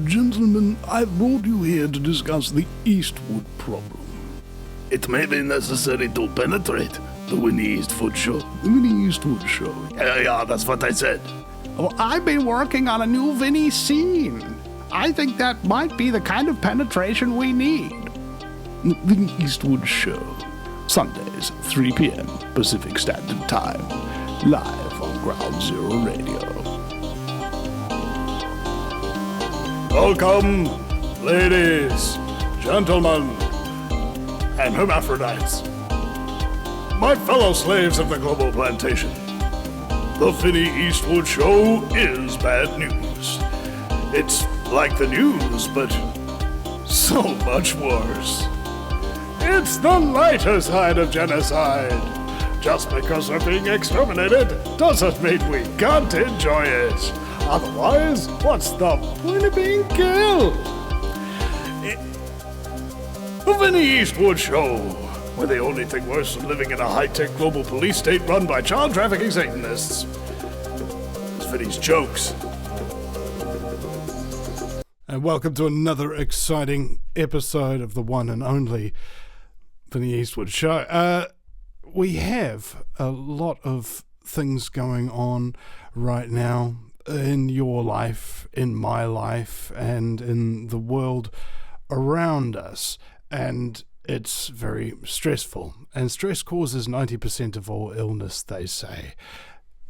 Gentlemen, I've brought you here to discuss the Eastwood problem. It may be necessary to penetrate the Vinny Eastwood show. The Vinny Eastwood show. Yeah, that's what I said. Well, I've been working on a new Vinny scene. I think that might be the kind of penetration we need. The Vinny Eastwood show. Sundays, 3 p.m. Pacific Standard Time. Live on Ground Zero Radio. Welcome, ladies, gentlemen, and hermaphrodites. My fellow slaves of the global plantation. The Vinny Eastwood show is bad news. It's like the news, but so much worse. It's the lighter side of genocide. Just because we're being exterminated doesn't mean we can't enjoy it. Otherwise, what's the point of being killed? The Vinny Eastwood show, where the only thing worse than living in a high-tech global police state run by child trafficking Satanists is Vinny's jokes. And welcome to another exciting episode of the one and only Vinny Eastwood show. We have a lot of things going on right now in your life, in my life, and in the world around us. And it's very stressful. And stress causes 90% of all illness, they say.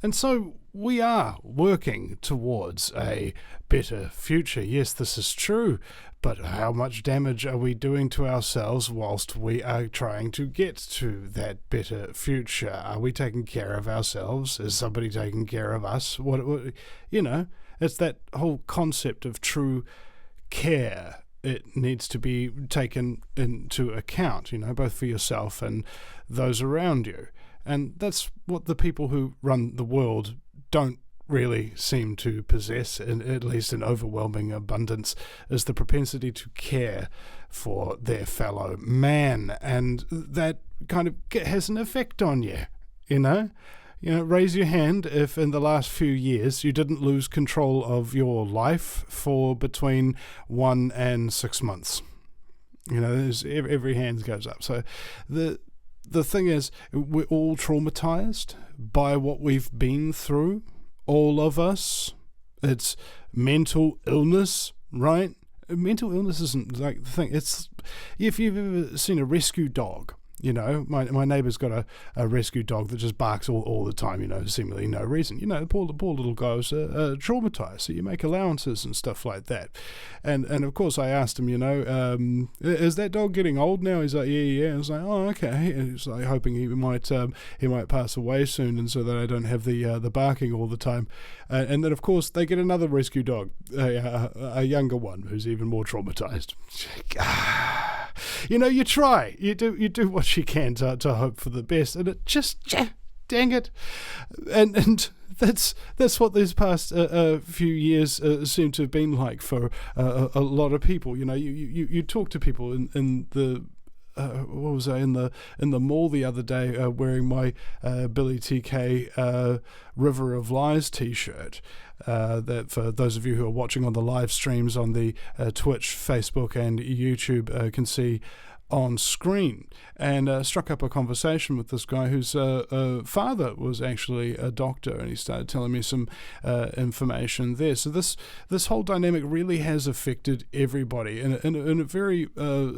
And so we are working towards a better future. Yes, this is true. But how much damage are we doing to ourselves whilst we are trying to get to that better future? Are we taking care of ourselves? Is somebody taking care of us? What it's that whole concept of true care. It needs to be taken into account, both for yourself and those around you. And that's what the people who run the world don't really seem to possess, at least in overwhelming abundance, is the propensity to care for their fellow man. And that kind of has an effect on you, raise your hand if in the last few years you didn't lose control of your life for between 1 and 6 months. Every hand goes up. So the thing is, we're all traumatized by what we've been through. All of us. It's mental illness, right? Mental illness isn't like the thing. It's, if you've ever seen a rescue dog, my neighbour's got a rescue dog that just barks all the time, seemingly no reason. The poor little guy's traumatised, so you make allowances and stuff like that. And of course I asked him, is that dog getting old now? He's like, yeah. I was like, oh, okay. And he's like hoping he might pass away soon, and so that I don't have the barking all the time. And then of course they get another rescue dog, a younger one who's even more traumatised. You try, you do what you can to hope for the best, and it just, dang it, and that's what these past few years seem to have been like for a lot of people. You talk to people in the. What was I in the mall the other day wearing my Billy TK River of Lies t-shirt, that for those of you who are watching on the live streams on the Twitch, Facebook and YouTube can see on screen, and struck up a conversation with this guy whose father was actually a doctor, and he started telling me some information there. So this whole dynamic really has affected everybody in a very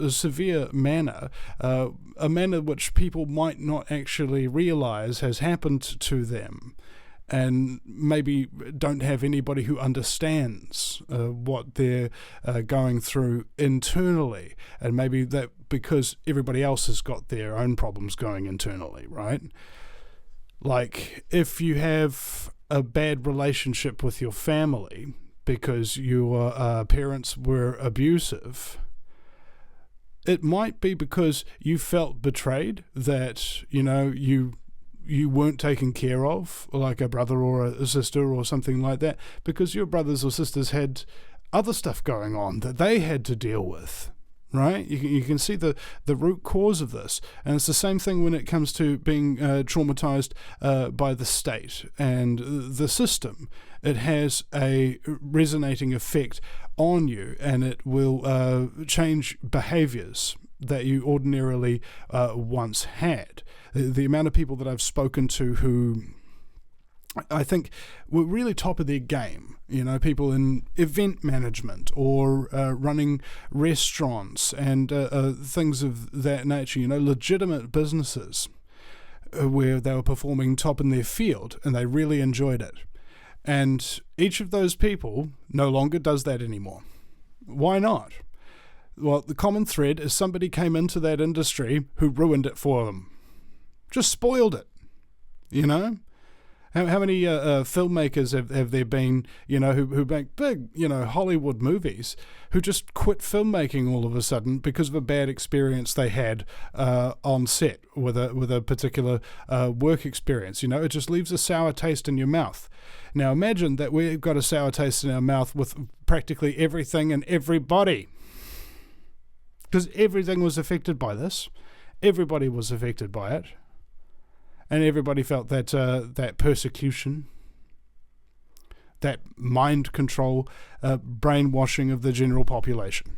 severe manner, a manner which people might not actually realize has happened to them, and maybe don't have anybody who understands what they're going through internally, and maybe that because everybody else has got their own problems going internally, right? Like if you have a bad relationship with your family because your parents were abusive, it might be because you felt betrayed, that you weren't taken care of, like a brother or a sister or something like that, because your brothers or sisters had other stuff going on that they had to deal with, right? You can see the root cause of this. And it's the same thing when it comes to being traumatized by the state and the system. It has a resonating effect on you, and it will change behaviors that you ordinarily once had. The amount of people that I've spoken to who I think were really top of their game, people in event management or running restaurants and things of that nature, legitimate businesses where they were performing top in their field and they really enjoyed it. And each of those people no longer does that anymore. Why not? Well, the common thread is somebody came into that industry who ruined it for them. Just spoiled it, How many filmmakers have there been, who make big, Hollywood movies, who just quit filmmaking all of a sudden because of a bad experience they had on set with a particular work experience? It just leaves a sour taste in your mouth. Now imagine that we've got a sour taste in our mouth with practically everything and everybody, because everything was affected by this. Everybody was affected by it. And everybody felt that persecution, that mind control, brainwashing of the general population.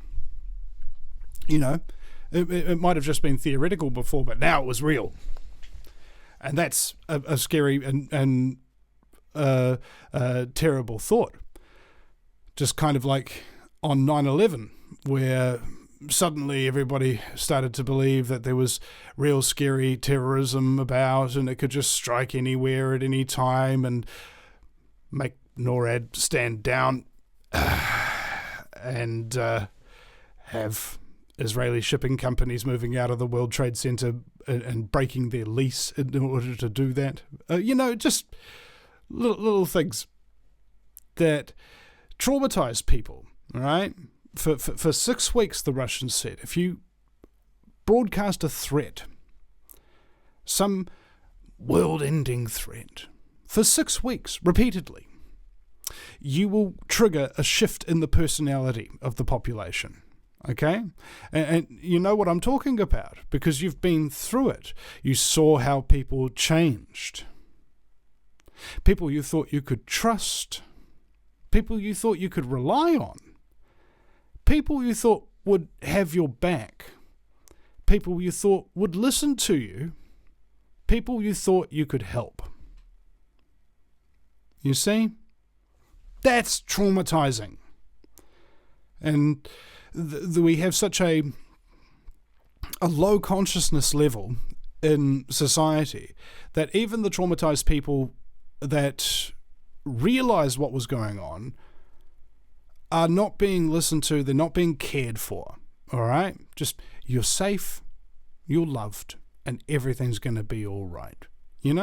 It might have just been theoretical before, but now it was real. And that's a scary and terrible thought. Just kind of like on 9/11, where suddenly everybody started to believe that there was real scary terrorism about, and it could just strike anywhere at any time and make NORAD stand down and have Israeli shipping companies moving out of the World Trade Center and breaking their lease in order to do that. Just little things that traumatized people, all right? For 6 weeks, the Russians said, if you broadcast a threat, some world-ending threat, for 6 weeks, repeatedly, you will trigger a shift in the personality of the population, okay? And you know what I'm talking about, because you've been through it. You saw how people changed. People you thought you could trust. People you thought you could rely on. People you thought would have your back. People you thought would listen to you. People you thought you could help. You see? That's traumatizing. And we have such a low consciousness level in society that even the traumatized people that realize what was going on are not being listened to, they're not being cared for, all right? Just, you're safe, you're loved, and everything's going to be all right.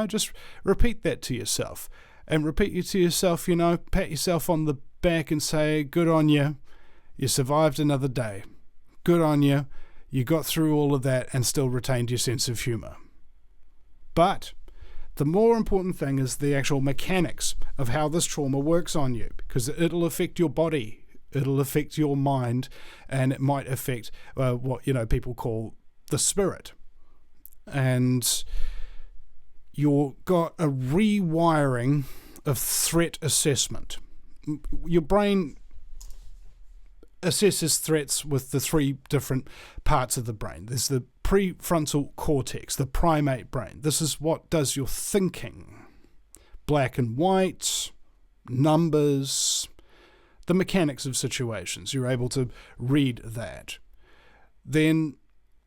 Just repeat that to yourself. And repeat it to yourself, pat yourself on the back and say, good on you, you survived another day. Good on you, you got through all of that and still retained your sense of humor. But the more important thing is the actual mechanics of how this trauma works on you, because it'll affect your body, it'll affect your mind, and it might affect what people call the spirit. And you've got a rewiring of threat assessment. Your brain assesses threats with the 3 different parts of the brain. There's the prefrontal cortex, the primate brain. This is what does your thinking. Black and white, numbers, the mechanics of situations. You're able to read that. Then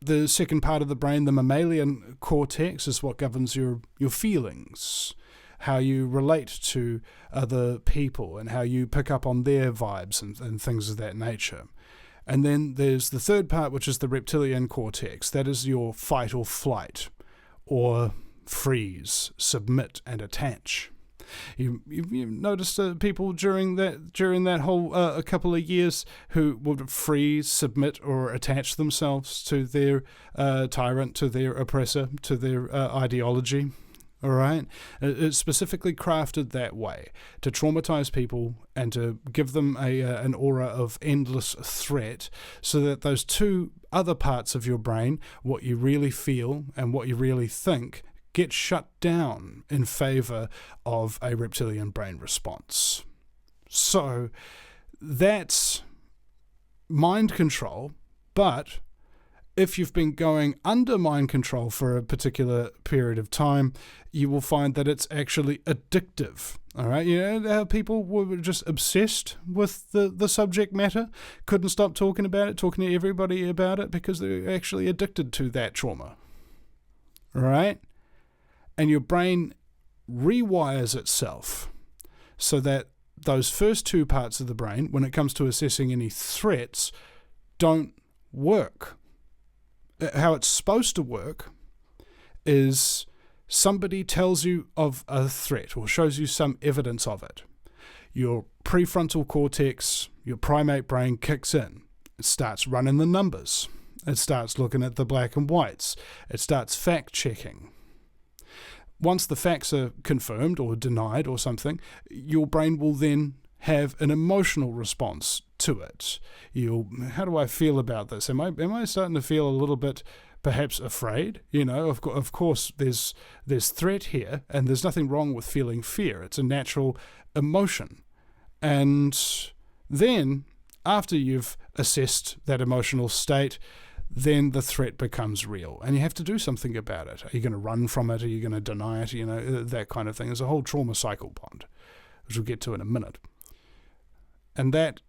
the second part of the brain, the mammalian cortex, is what governs your feelings, how you relate to other people and how you pick up on their vibes and things of that nature. And then there's the third part, which is the reptilian cortex. That is your fight or flight, or freeze, submit, and attach. You've noticed people during that whole a couple of years who would freeze, submit, or attach themselves to their tyrant, to their oppressor, to their ideology. All right, it's specifically crafted that way to traumatize people and to give them an aura of endless threat, so that those 2 other parts of your brain, what you really feel and what you really think, get shut down in favor of a reptilian brain response. So that's mind control, but if you've been going under mind control for a particular period of time, you will find that it's actually addictive. All right, you know how people were just obsessed with the subject matter, couldn't stop talking about it, talking to everybody about it because they're actually addicted to that trauma. All right, and your brain rewires itself so that those first two parts of the brain, when it comes to assessing any threats, don't work. How it's supposed to work is somebody tells you of a threat or shows you some evidence of it. Your prefrontal cortex, your primate brain kicks in. It starts running the numbers. It starts looking at the black and whites. It starts fact-checking. Once the facts are confirmed or denied or something, your brain will then have an emotional response to it. How do I feel about this? Am I starting to feel a little bit perhaps afraid? You know, of course there's threat here, and there's nothing wrong with feeling fear. It's a natural emotion. And then after you've assessed that emotional state, then the threat becomes real, and you have to do something about it. Are you going to run from it? Are you going to deny it? You know, that kind of thing. There's a whole trauma cycle bond, which we'll get to in a minute. And that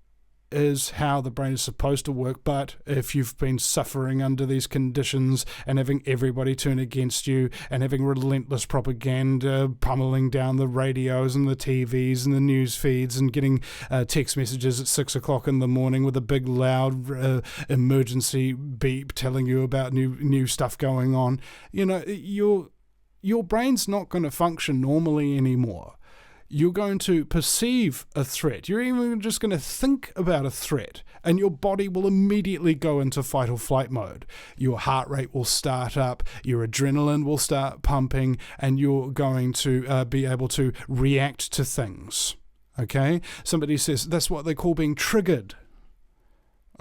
is how the brain is supposed to work. But if you've been suffering under these conditions and having everybody turn against you and having relentless propaganda pummeling down the radios and the TVs and the news feeds and getting text messages at 6 o'clock in the morning with a big loud emergency beep telling you about new stuff going on, you know, your brain's not going to function normally anymore. You're going to perceive a threat. You're even just going to think about a threat, and your body will immediately go into fight or flight mode. Your heart rate will start up, your adrenaline will start pumping, and you're going to be able to react to things. Okay? Somebody says that's what they call being triggered.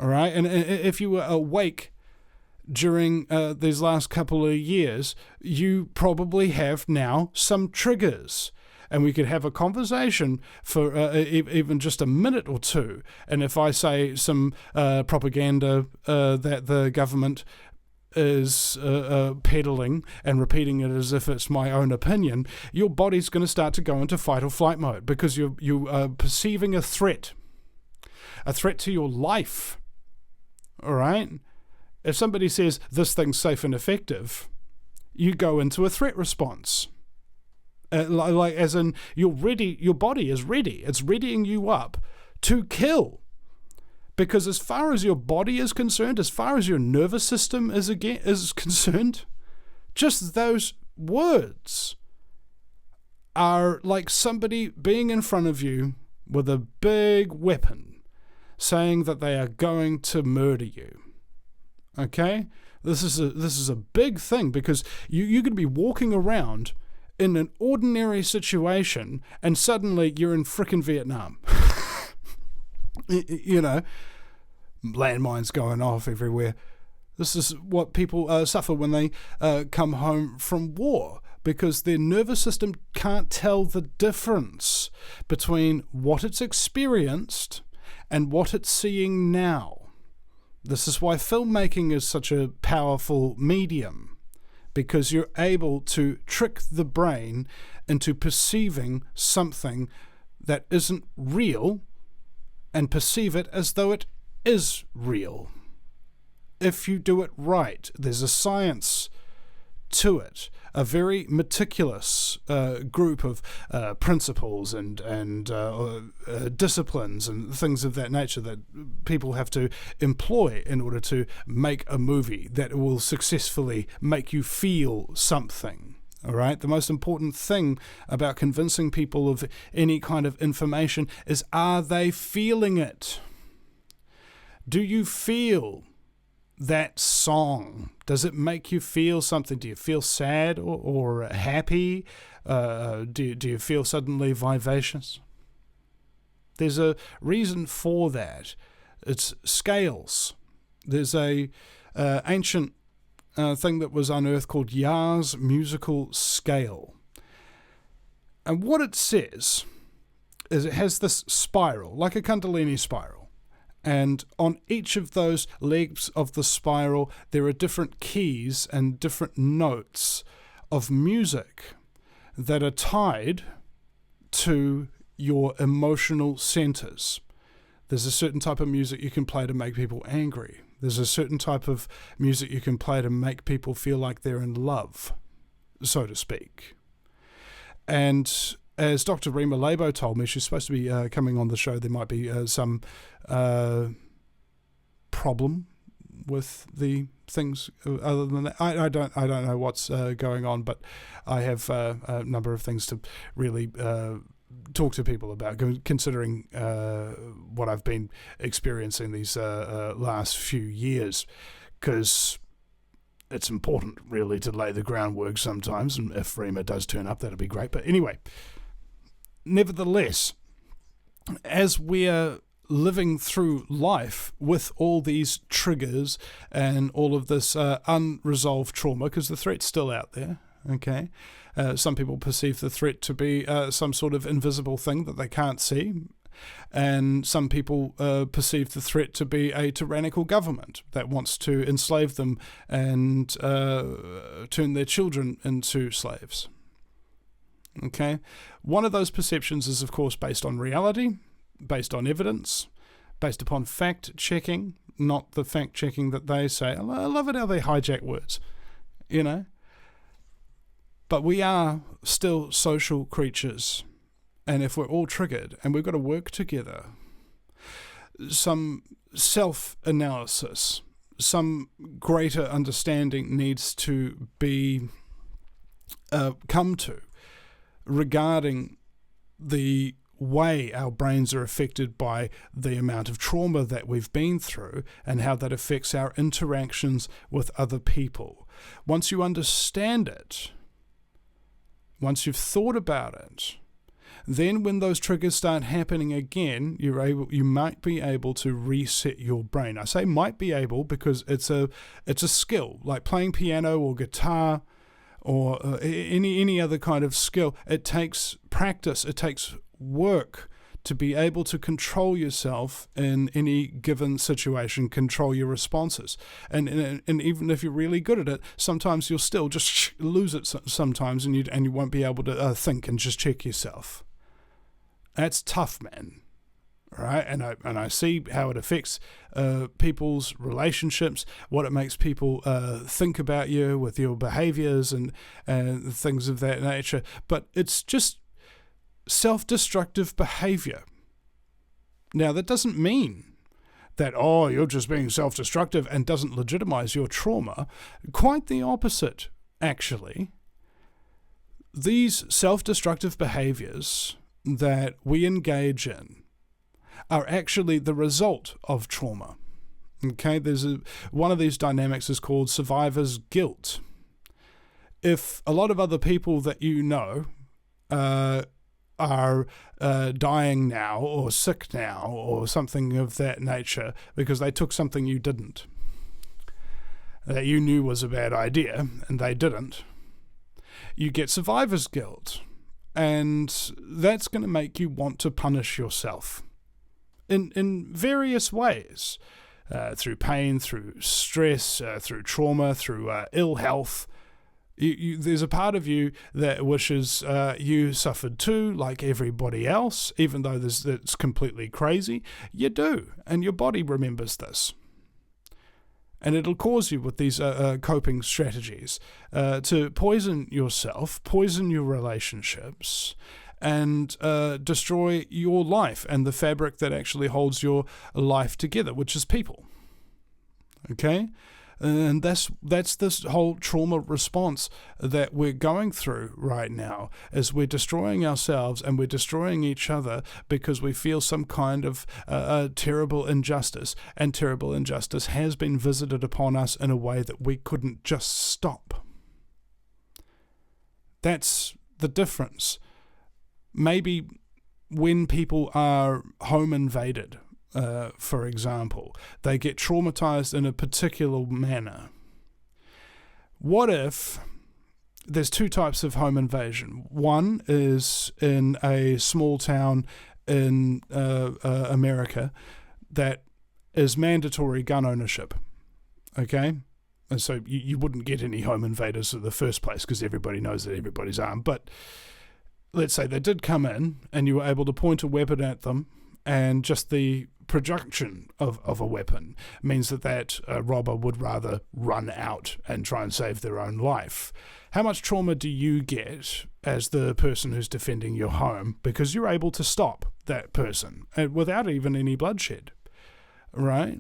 All right? And if you were awake during these last couple of years, you probably have now some triggers. And we could have a conversation for even just a minute or two. And if I say some propaganda that the government is peddling and repeating it as if it's my own opinion, your body's going to start to go into fight or flight mode because you are perceiving a threat to your life. All right? If somebody says this thing's safe and effective, you go into a threat response. Like as in you're ready, your body is ready. It's readying you up to kill. Because as far as your body is concerned, as far as your nervous system is concerned, just those words are like somebody being in front of you with a big weapon saying that they are going to murder you. Okay? This is a big thing because you could be walking around in an ordinary situation and suddenly you're in frickin' Vietnam. You know, landmines going off everywhere. This is what people suffer when they come home from war, because their nervous system can't tell the difference between what it's experienced and what it's seeing now. This is why filmmaking is such a powerful medium, because you're able to trick the brain into perceiving something that isn't real and perceive it as though it is real. If you do it right, there's a science to it, a very meticulous group of principles and disciplines and things of that nature that people have to employ in order to make a movie that will successfully make you feel something. All right? The most important thing about convincing people of any kind of information is, are they feeling it? Do you feel that song? Does it make you feel something? Do you feel sad or happy? Do you feel suddenly vivacious? There's a reason for that. It's scales. There's a ancient thing that was unearthed called Yar's musical scale. And what it says is it has this spiral, like a Kundalini spiral. And on each of those legs of the spiral, there are different keys and different notes of music that are tied to your emotional centers. There's a certain type of music you can play to make people angry. There's a certain type of music you can play to make people feel like they're in love, so to speak. And as Dr. Rima Labo told me, she's supposed to be coming on the show. There might be some problem with the things other than that. I don't know what's going on, but I have a number of things to really talk to people about, considering what I've been experiencing these last few years, because it's important really to lay the groundwork sometimes, and if Rima does turn up, that'll be great. But anyway, nevertheless, as we're living through life with all these triggers and all of this unresolved trauma, because the threat's still out there, okay? Some people perceive the threat to be some sort of invisible thing that they can't see, and some people perceive the threat to be a tyrannical government that wants to enslave them and turn their children into slaves. Okay, one of those perceptions is, of course, based on reality, based on evidence, based upon fact-checking, not the fact-checking that they say. I love it how they hijack words, you know. But we are still social creatures, and if we're all triggered, and we've got to work together, some self-analysis, some greater understanding needs to be come to regarding the way our brains are affected by the amount of trauma that we've been through and how that affects our interactions with other people. Once you understand it, once you've thought about it, then when those triggers start happening again, you might be able to reset your brain. I say might be able because it's a skill, like playing piano or guitar or any other kind of skill. It takes practice, it takes work to be able to control yourself in any given situation, control your responses. And even if you're really good at it, sometimes you'll still just lose it sometimes, and you won't be able to think and just check yourself. That's tough, man. Right? And I see how it affects people's relationships, what it makes people think about you with your behaviors and things of that nature. But it's just self-destructive behavior. Now, that doesn't mean that, you're just being self-destructive and doesn't legitimize your trauma. Quite the opposite, actually. These self-destructive behaviors that we engage in are actually the result of trauma. Okay, one of these dynamics is called survivor's guilt. If a lot of other people that you know are dying now or sick now or something of that nature because they took something you didn't, that you knew was a bad idea and they didn't, you get survivor's guilt. And that's going to make you want to punish yourself in various ways, through pain, through stress, through trauma, through ill health. There's a part of you that wishes you suffered too, like everybody else, even though it's completely crazy. You do, and your body remembers this. And it'll cause you with these coping strategies to poison yourself, poison your relationships, and destroy your life and the fabric that actually holds your life together, which is people. Okay? And that's this whole trauma response that we're going through right now, as we're destroying ourselves and we're destroying each other because we feel some kind of terrible injustice, and terrible injustice has been visited upon us in a way that we couldn't just stop. That's the difference. Maybe when people are home invaded, for example, they get traumatized in a particular manner. What if there's two types of home invasion? One is in a small town in America that is mandatory gun ownership. Okay? And so you wouldn't get any home invaders in the first place because everybody knows that everybody's armed. But let's say they did come in and you were able to point a weapon at them, and just the production of a weapon means that robber would rather run out and try and save their own life. How much trauma do you get as the person who's defending your home because you're able to stop that person without even any bloodshed, right?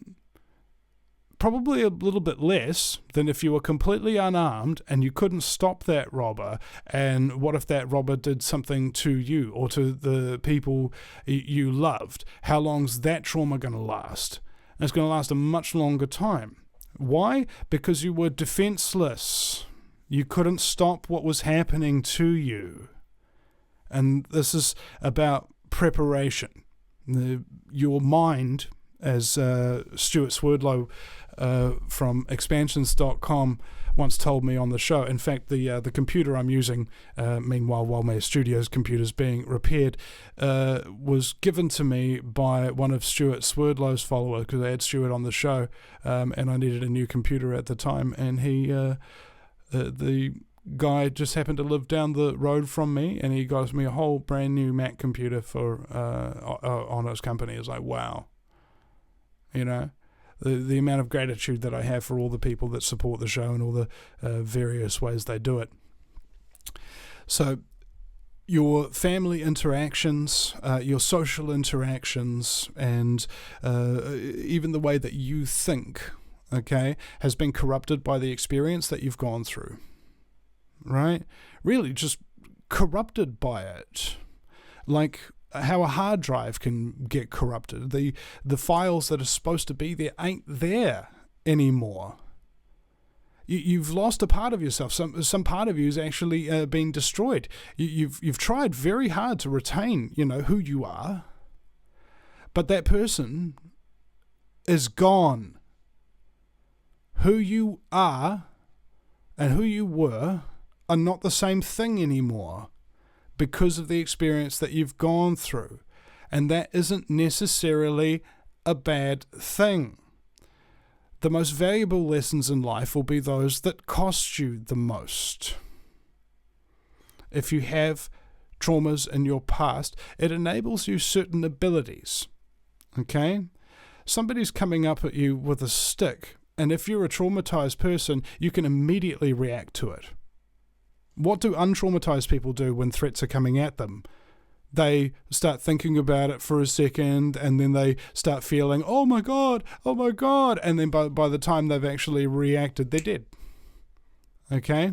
Probably a little bit less than if you were completely unarmed and you couldn't stop that robber. And what if that robber did something to you or to the people you loved? How long's that trauma going to last? And it's going to last a much longer time. Why? Because you were defenseless. You couldn't stop what was happening to you. And this is about preparation. Your mind, as Stuart Swerdlow from expansions.com once told me on the show. In fact, the computer I'm using, meanwhile, while my studio's computer's being repaired, was given to me by one of Stuart Swerdlow's followers, because I had Stuart on the show, and I needed a new computer at the time, and the guy just happened to live down the road from me, and he got me a whole brand new Mac computer for on his company. It was like, wow. You know, the amount of gratitude that I have for all the people that support the show and all the various ways they do it. So your family interactions, your social interactions, and even the way that you think, okay, has been corrupted by the experience that you've gone through, right? Really just corrupted by it. Like how a hard drive can get corrupted. The files that are supposed to be there ain't there anymore. You've lost a part of yourself. Some part of you is actually being destroyed. You've tried very hard to retain, who you are, but that person is gone. Who you are and who you were are not the same thing anymore, because of the experience that you've gone through. And that isn't necessarily a bad thing. The most valuable lessons in life will be those that cost you the most. If you have traumas in your past, it enables you certain abilities. Okay? Somebody's coming up at you with a stick, and if you're a traumatized person, you can immediately react to it. What do untraumatized people do when threats are coming at them? They start thinking about it for a second, and then they start feeling, oh my God, and then by the time they've actually reacted, they're dead. Okay?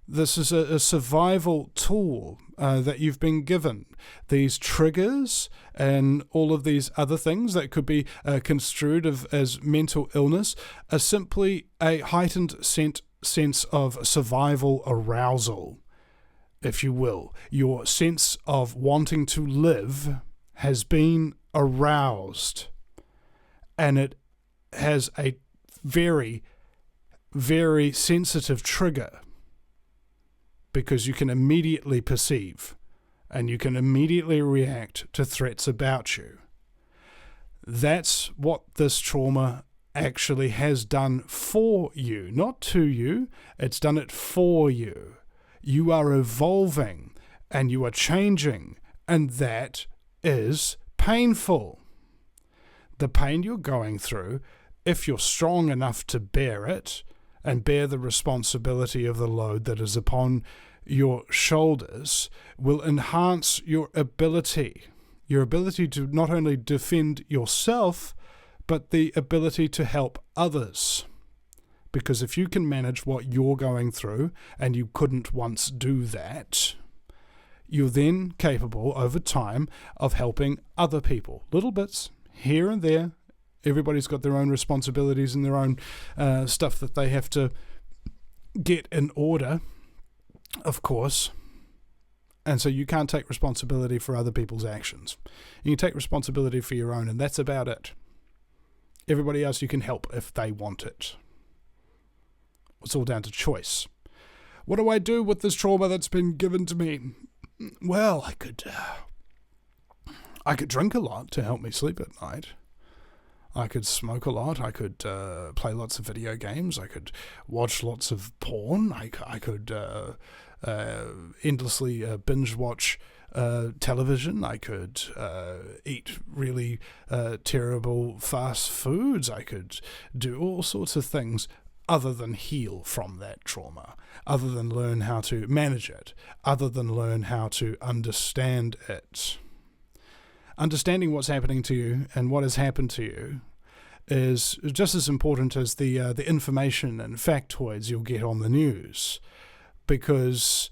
This is a survival tool that you've been given. These triggers and all of these other things that could be construed as mental illness are simply a heightened sense of survival arousal, if you will. Your sense of wanting to live has been aroused, and it has a very, very sensitive trigger, because you can immediately perceive and you can immediately react to threats about you. That's what this trauma actually has done for you, not to you. It's done it for you. You are evolving and you are changing, and that is painful. The pain you're going through, if you're strong enough to bear it and bear the responsibility of the load that is upon your shoulders, will enhance your ability to not only defend yourself, but the ability to help others. Because if you can manage what you're going through, and you couldn't once do that, you're then capable over time of helping other people. Little bits here and there. Everybody's got their own responsibilities and their own stuff that they have to get in order, of course. And so you can't take responsibility for other people's actions. You can take responsibility for your own, and that's about it. Everybody else you can help if they want it. It's all down to choice. What do I do with this trauma that's been given to me? Well, I could drink a lot to help me sleep at night. I could smoke a lot. I could play lots of video games. I could watch lots of porn. I could endlessly binge watch television. I could eat really terrible fast foods. I could do all sorts of things other than heal from that trauma, other than learn how to manage it, other than learn how to understand it. Understanding what's happening to you and what has happened to you is just as important as the information and factoids you'll get on the news, because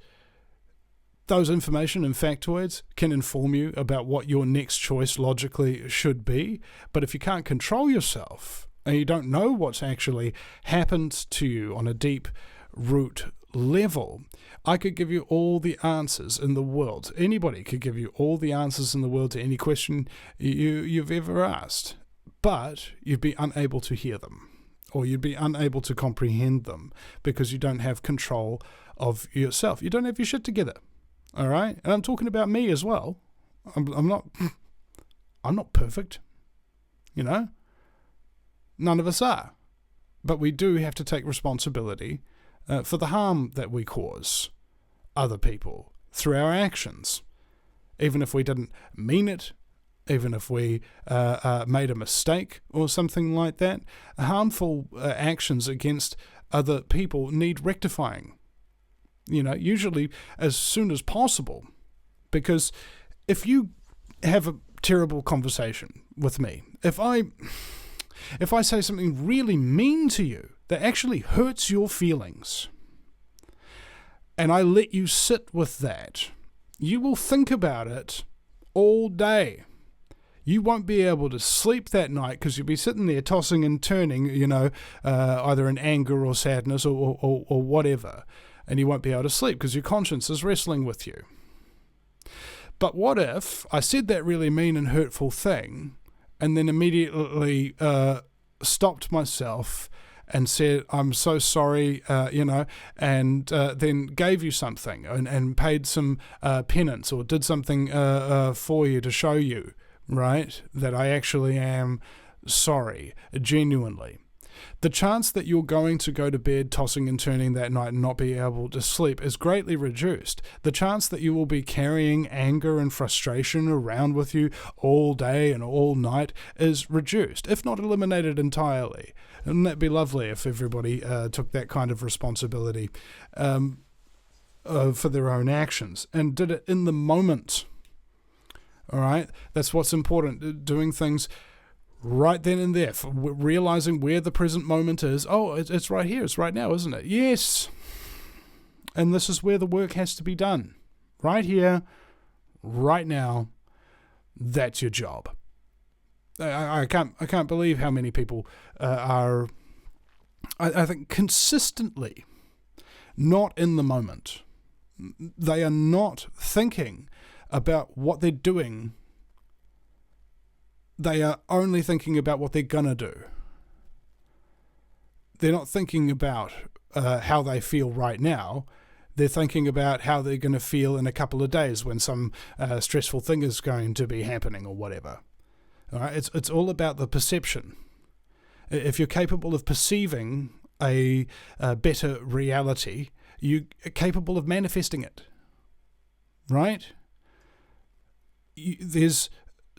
those information and factoids can inform you about what your next choice logically should be. But if you can't control yourself and you don't know what's actually happened to you on a deep root level, I could give you all the answers in the world. Anybody could give you all the answers in the world to any question you've ever asked, but you'd be unable to hear them, or you'd be unable to comprehend them because you don't have control of yourself. You don't have your shit together. All right? And I'm talking about me as well. I'm not perfect. You know? None of us are. But we do have to take responsibility for the harm that we cause other people through our actions. Even if we didn't mean it, even if we made a mistake or something like that, harmful actions against other people need rectifying. You know, usually as soon as possible. Because if you have a terrible conversation with me, if I say something really mean to you that actually hurts your feelings, and I let you sit with that, you will think about it all day. You won't be able to sleep that night because you'll be sitting there tossing and turning, you know, either in anger or sadness or whatever, and you won't be able to sleep because your conscience is wrestling with you. But what if I said that really mean and hurtful thing and then immediately stopped myself and said, I'm so sorry, you know, and then gave you something and paid some penance or did something for you to show you, right, that I actually am sorry, genuinely. The chance that you're going to go to bed tossing and turning that night and not be able to sleep is greatly reduced. The chance that you will be carrying anger and frustration around with you all day and all night is reduced, if not eliminated entirely. Wouldn't that be lovely if everybody took that kind of responsibility for their own actions and did it in the moment? All right? That's what's important, doing things right then and there, realizing where the present moment is. Oh, it's right here, it's right now, isn't it? Yes. And this is where the work has to be done. Right here, right now. That's your job. I can't believe how many people are, I think, consistently not in the moment. They are not thinking about what they're doing. They are only thinking about what they're going to do. They're not thinking about how they feel right now. They're thinking about how they're going to feel in a couple of days when some stressful thing is going to be happening or whatever. All right? It's all about the perception. If you're capable of perceiving a better reality, you're capable of manifesting it. Right? There's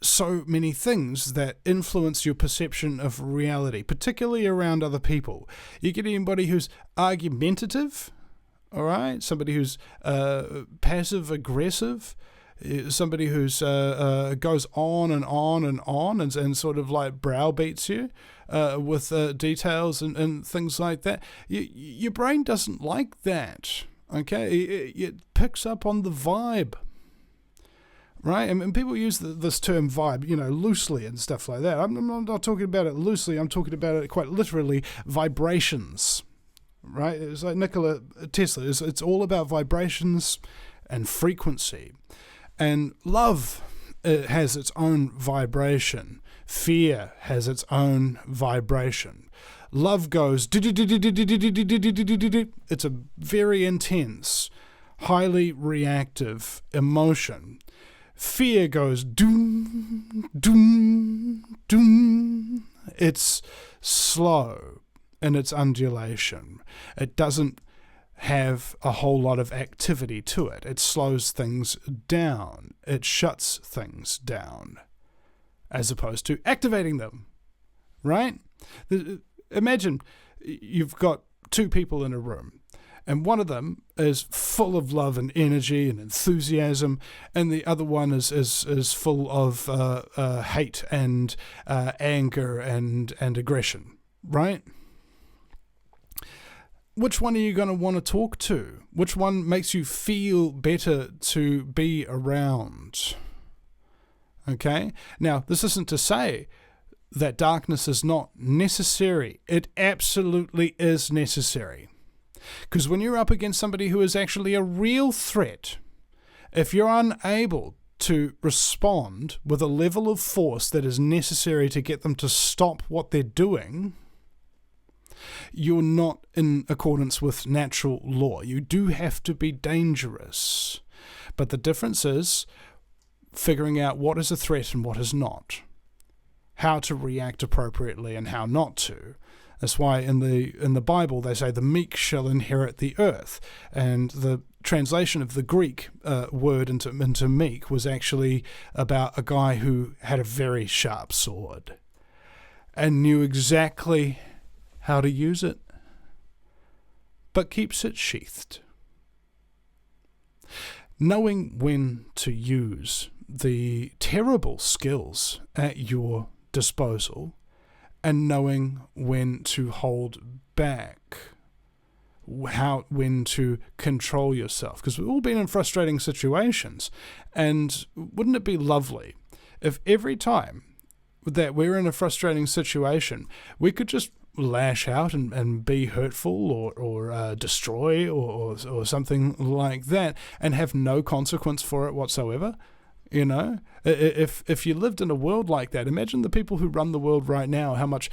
so many things that influence your perception of reality, particularly around other people. You get anybody who's argumentative, all right? Somebody who's passive-aggressive, somebody who's goes on and on and on and sort of like browbeats you with details and things like that. Your brain doesn't like that, okay? It picks up on the vibe. Right? And people use this term vibe, you know, loosely and stuff like that. I'm not talking about it loosely. I'm talking about it quite literally, vibrations. Right? It's like Nikola Tesla. It's all about vibrations and frequency. And love has its own vibration. Fear has its own vibration. Love goes... It's a very intense, highly reactive emotion. Fear goes doom, doom, doom. It's slow in its undulation. It doesn't have a whole lot of activity to it. It slows things down. It shuts things down as opposed to activating them, right? Imagine you've got two people in a room, and one of them is full of love and energy and enthusiasm, and the other one is full of hate and anger and aggression, right? Which one are you going to want to talk to? Which one makes you feel better to be around? Okay? Now, this isn't to say that darkness is not necessary. It absolutely is necessary. Because when you're up against somebody who is actually a real threat, if you're unable to respond with a level of force that is necessary to get them to stop what they're doing, you're not in accordance with natural law. You do have to be dangerous. But the difference is figuring out what is a threat and what is not. How to react appropriately and how not to. That's why in the Bible they say the meek shall inherit the earth. And the translation of the Greek word into meek was actually about a guy who had a very sharp sword and knew exactly how to use it, but keeps it sheathed. Knowing when to use the terrible skills at your disposal and knowing when to hold back, when to control yourself, because we've all been in frustrating situations, and wouldn't it be lovely if every time that we're in a frustrating situation we could just lash out and be hurtful or destroy or something like that and have no consequence for it whatsoever? You know, if you lived in a world like that, imagine the people who run the world right now, how much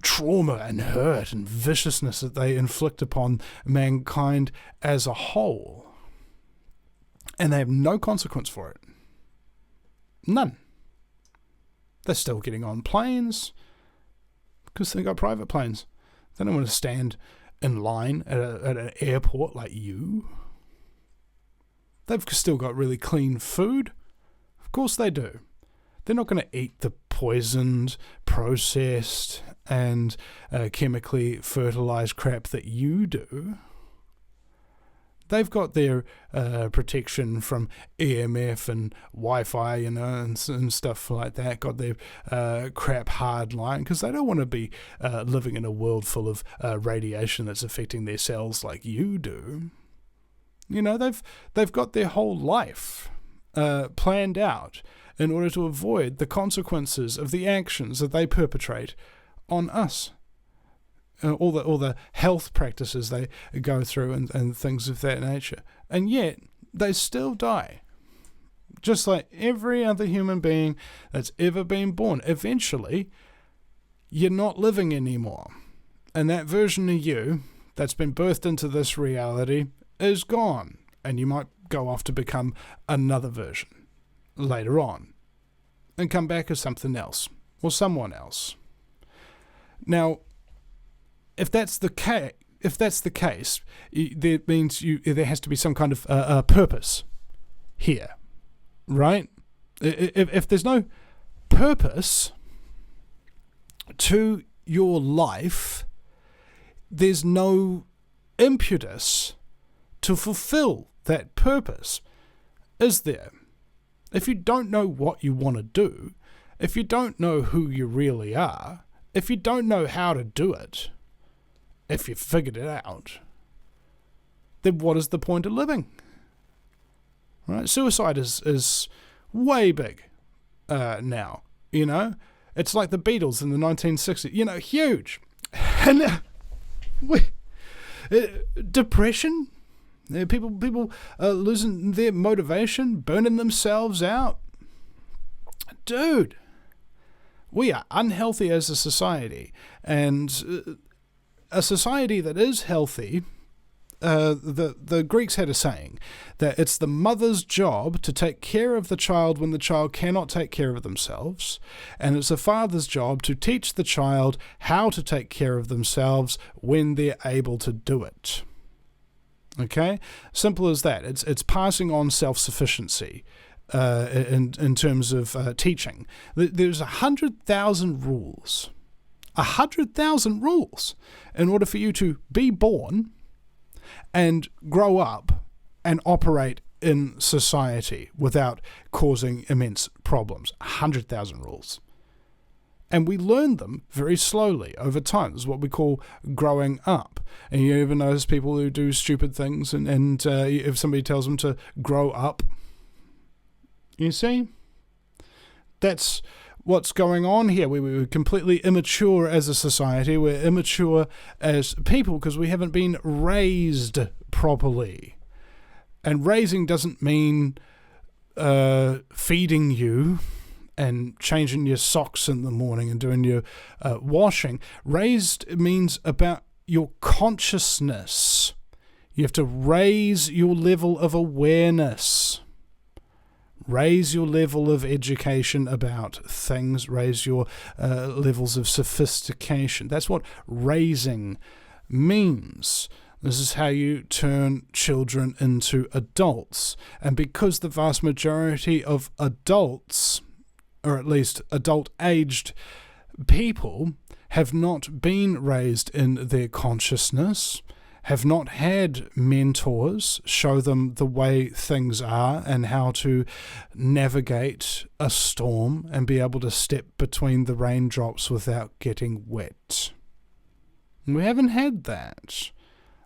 trauma and hurt and viciousness that they inflict upon mankind as a whole. And they have no consequence for it. None. They're still getting on planes because they got private planes. They don't want to stand in line at an airport like you. They've still got really clean food. Of course they do. They're not going to eat the poisoned, processed, and chemically fertilized crap that you do. They've got their protection from EMF and Wi-Fi, you know, and stuff like that. Got their crap hard line because they don't want to be living in a world full of radiation that's affecting their cells like you do. You know, they've got their whole life planned out in order to avoid the consequences of the actions that they perpetrate on us. All the health practices they go through and things of that nature. And yet, they still die. Just like every other human being that's ever been born. Eventually, you're not living anymore. And that version of you that's been birthed into this reality is gone. And you might go off to become another version later on. And come back as something else. Or someone else. Now, if that's the case, that means there has to be some kind of purpose here, right? If there's no purpose to your life, there's no impetus to fulfill that purpose, is there? If you don't know what you want to do, if you don't know who you really are, if you don't know how to do it, if you figured it out, then what is the point of living? Right? Suicide is way big now, you know? It's like the Beatles in the 1960s, you know, huge. And depression, people losing their motivation, burning themselves out. Dude, we are unhealthy as a society, and a society that is healthy the Greeks had a saying that it's the mother's job to take care of the child when the child cannot take care of themselves, and it's the father's job to teach the child how to take care of themselves when they're able to do it. Okay? Simple as that. It's passing on self-sufficiency in terms of teaching. There's 100,000 rules. 100,000 rules in order for you to be born and grow up and operate in society without causing immense problems. 100,000 rules. And we learn them very slowly over time. This is what we call growing up. And you ever notice people who do stupid things and if somebody tells them to grow up, you see? That's what's going on here. We're completely immature as a society. We're immature as people because we haven't been raised properly. And raising doesn't mean feeding you and changing your socks in the morning and doing your washing. Raised means about your consciousness. You have to raise your level of awareness. Raise your level of education about things. Raise your levels of sophistication. That's what raising means. This is how you turn children into adults. And because the vast majority of adults, or at least adult-aged people, have not been raised in their consciousness, have not had mentors show them the way things are and how to navigate a storm and be able to step between the raindrops without getting wet. We haven't had that.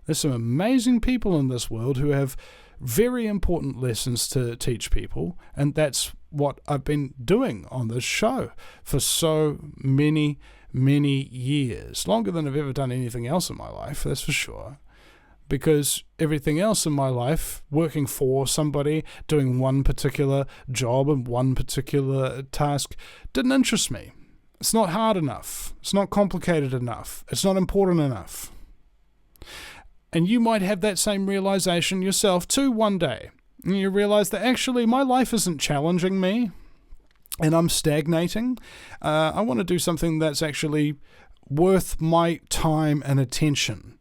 There's some amazing people in this world who have very important lessons to teach people, and that's what I've been doing on this show for so many years. Longer than I've ever done anything else in my life, that's for sure. Because everything else in my life, working for somebody, doing one particular job and one particular task, didn't interest me. It's not hard enough. It's not complicated enough. It's not important enough. And you might have that same realization yourself too one day. And you realize that actually my life isn't challenging me and I'm stagnating. I want to do something that's actually worth my time and attention.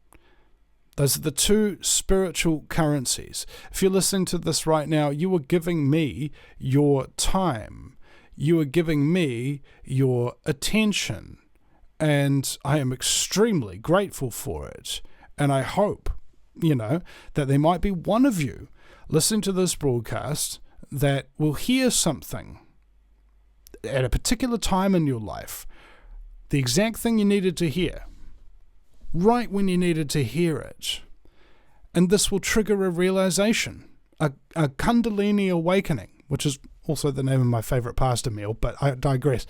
Those are the two spiritual currencies. If you're listening to this right now, you are giving me your time. You are giving me your attention. And I am extremely grateful for it. And I hope, that there might be one of you listening to this broadcast that will hear something at a particular time in your life, the exact thing you needed to hear, right when you needed to hear it. And this will trigger a realization, a Kundalini awakening, which is also the name of my favorite pasta meal, but I digress.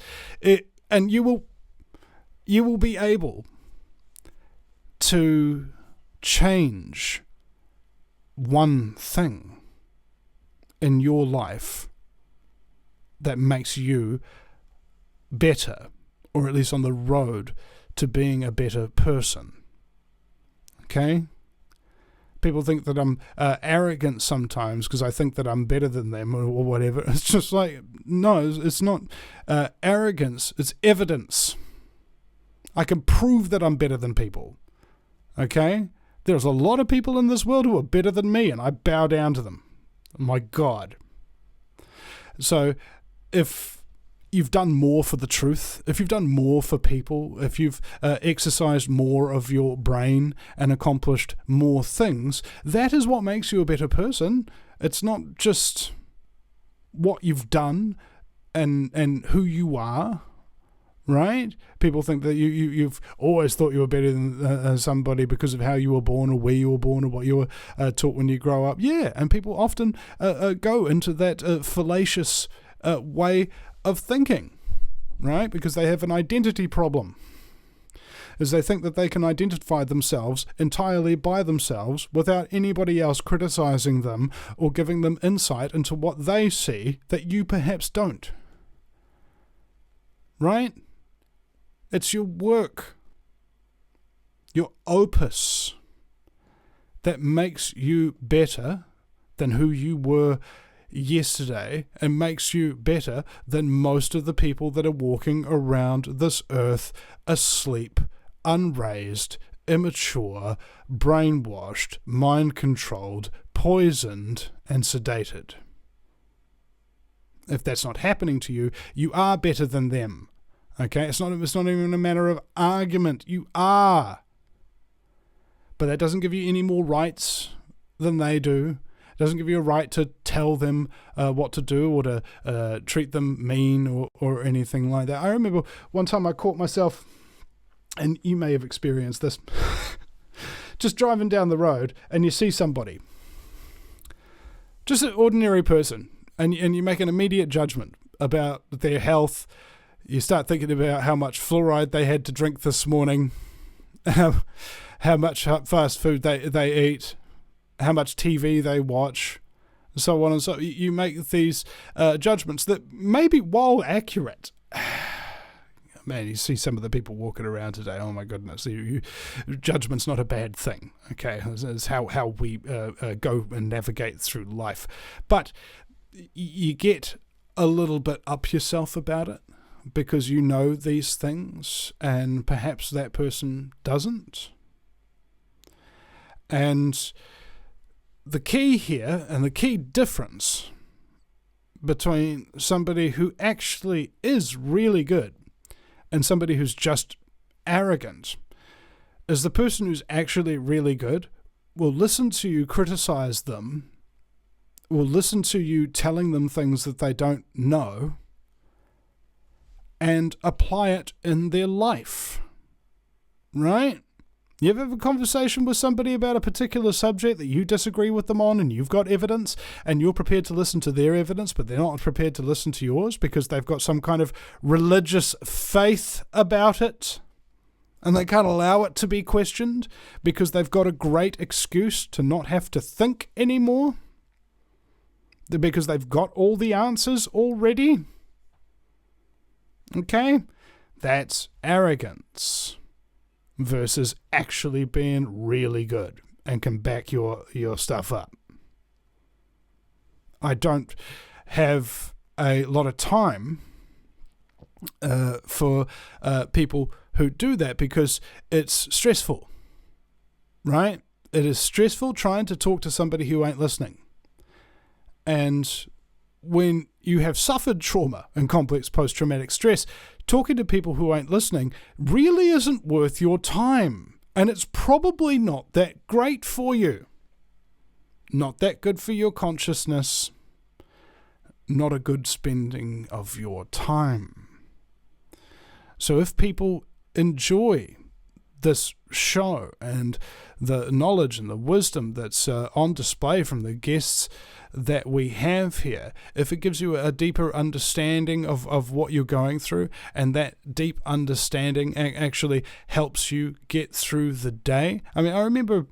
And you will be able to change one thing in your life that makes you better, or at least on the road to being a better person. Okay? People think that I'm arrogant sometimes because I think that I'm better than them or whatever. It's just like, no, it's not arrogance, it's evidence. I can prove that I'm better than people. Okay? There's a lot of people in this world who are better than me, and I bow down to them. My God. So, if you've done more for the truth, if you've done more for people, if you've exercised more of your brain and accomplished more things, that is what makes you a better person. It's not just what you've done and who you are. Right? People think that you've always thought you were better than somebody because of how you were born or where you were born or what you were taught when you grow up. Yeah, and people often go into that fallacious way of thinking, right? Because they have an identity problem. As they think that they can identify themselves entirely by themselves without anybody else criticizing them or giving them insight into what they see that you perhaps don't. Right? It's your work, your opus. that makes you better than who you were yesterday, and makes you better than most of the people that are walking around this earth asleep, unraised, immature, brainwashed, mind-controlled, poisoned, and sedated. If that's not happening to you, you are better than them. Okay? It's not even a matter of argument. You are. But that doesn't give you any more rights than they do. It doesn't give you a right to tell them what to do, or to treat them mean, or anything like that. I remember one time I caught myself, and you may have experienced this, just driving down the road and you see somebody, just an ordinary person, and you make an immediate judgment about their health. You start thinking about how much fluoride they had to drink this morning, how much fast food they eat, how much TV they watch, so on and so on. You make these judgments that maybe, while accurate, man, you see some of the people walking around today, oh my goodness, judgment's not a bad thing, okay? It's how we go and navigate through life. But you get a little bit up yourself about it, because you know these things, and perhaps that person doesn't. And the key here, and the key difference between somebody who actually is really good and somebody who's just arrogant, is the person who's actually really good will listen to you criticize them, will listen to you telling them things that they don't know, and apply it in their life. Right? You ever have a conversation with somebody about a particular subject that you disagree with them on, and you've got evidence, and you're prepared to listen to their evidence, but they're not prepared to listen to yours because they've got some kind of religious faith about it, and they can't allow it to be questioned because they've got a great excuse to not have to think anymore, because they've got all the answers already? Okay? That's arrogance versus actually being really good and can back your stuff up. I don't have a lot of time for people who do that, because it's stressful, right? It is stressful trying to talk to somebody who ain't listening. And when you have suffered trauma and complex post-traumatic stress, talking to people who ain't listening really isn't worth your time. And it's probably not that great for you. Not that good for your consciousness. Not a good spending of your time. So if people enjoy this show and the knowledge and the wisdom that's on display from the guests that we have here, if it gives you a deeper understanding of what you're going through, and that deep understanding actually helps you get through the day. I mean, I remember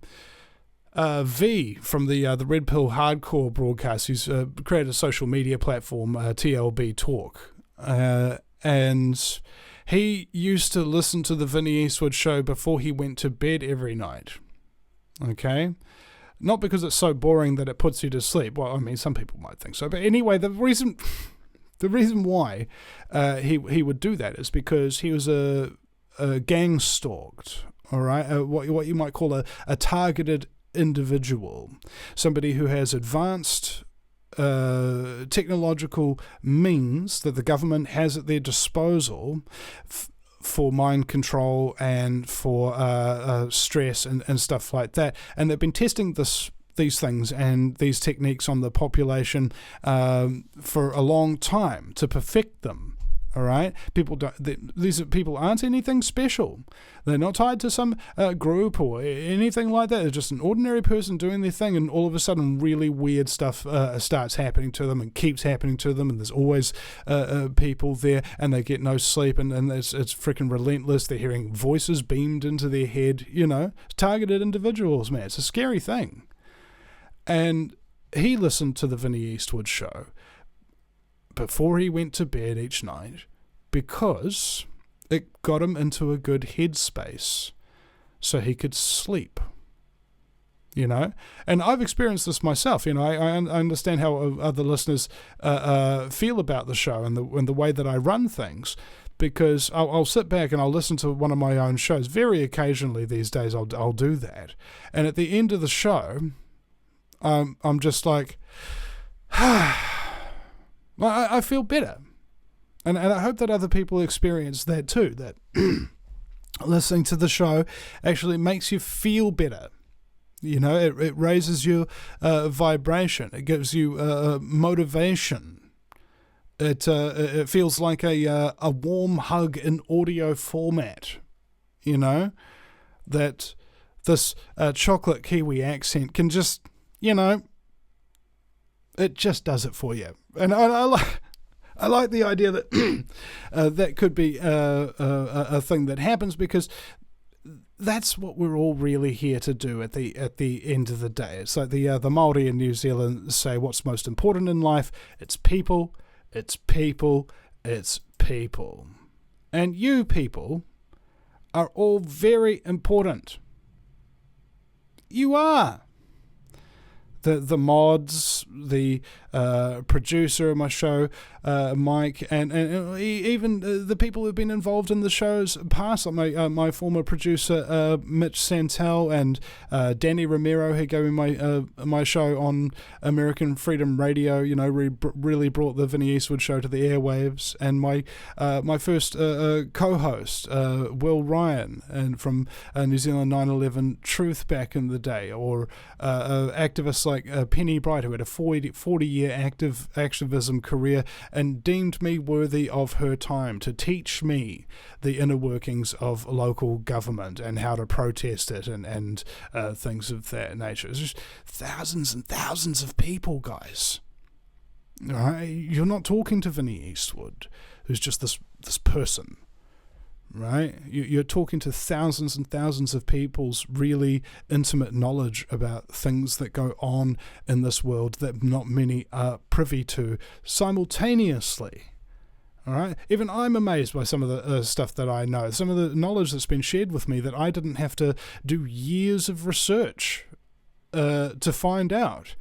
V from the Red Pill Hardcore broadcast. He's created a social media platform, TLB Talk, and he used to listen to the Vinny Eastwood show before he went to bed every night. Okay? Not because it's so boring that it puts you to sleep. Well, I mean, some people might think so. But anyway, the reason why he would do that is because he was a gang stalked, all right? What you might call a targeted individual. Somebody who has advanced technological means that the government has at their disposal for mind control and for stress and stuff like that. And they've been testing these things and these techniques on the population for a long time to perfect them. All right, these people aren't anything special. They're not tied to some group or anything like that. They're just an ordinary person doing their thing, and all of a sudden, really weird stuff starts happening to them and keeps happening to them. And there's always people there, and they get no sleep, and it's freaking relentless. They're hearing voices beamed into their head. You know, targeted individuals, man. It's a scary thing. And he listened to the Vinny Eastwood show before he went to bed each night, because it got him into a good headspace so he could sleep. you know. And I've experienced this myself. You know, I understand how other listeners feel about the show and the way that I run things, because I'll sit back and I'll listen to one of my own shows. Very occasionally these days I'll do that. And at the end of the show, I'm just like, I feel better. And I hope that other people experience that too, that listening to the show actually makes you feel better. You know, it raises your vibration. It gives you motivation. It feels like a warm hug in audio format. You know, that this chocolate Kiwi accent can just, you know, it just does it for you. And I like the idea that that could be a thing that happens, because that's what we're all really here to do at the end of the day. It's like the Māori in New Zealand say, what's most important in life? It's people, it's people, it's people. And you people are all very important. You are. The mods, the producer of my show, Mike, and even the people who've been involved in the shows past, like my former producer Mitch Santel and Danny Romero, who gave me my show on American Freedom Radio. You know, really brought the Vinny Eastwood show to the airwaves, and my first co-host Will Ryan, and from New Zealand 9/11 Truth back in the day, or activists like Penny Bright, who had a 40-year activism career and deemed me worthy of her time to teach me the inner workings of local government and how to protest it and things of that nature. It's just thousands and thousands of people, guys. Right? You're not talking to Vinny Eastwood, who's just this person. Right? You're talking to thousands and thousands of people's really intimate knowledge about things that go on in this world that not many are privy to simultaneously. All right? Even I'm amazed by some of the stuff that I know, some of the knowledge that's been shared with me that I didn't have to do years of research to find out.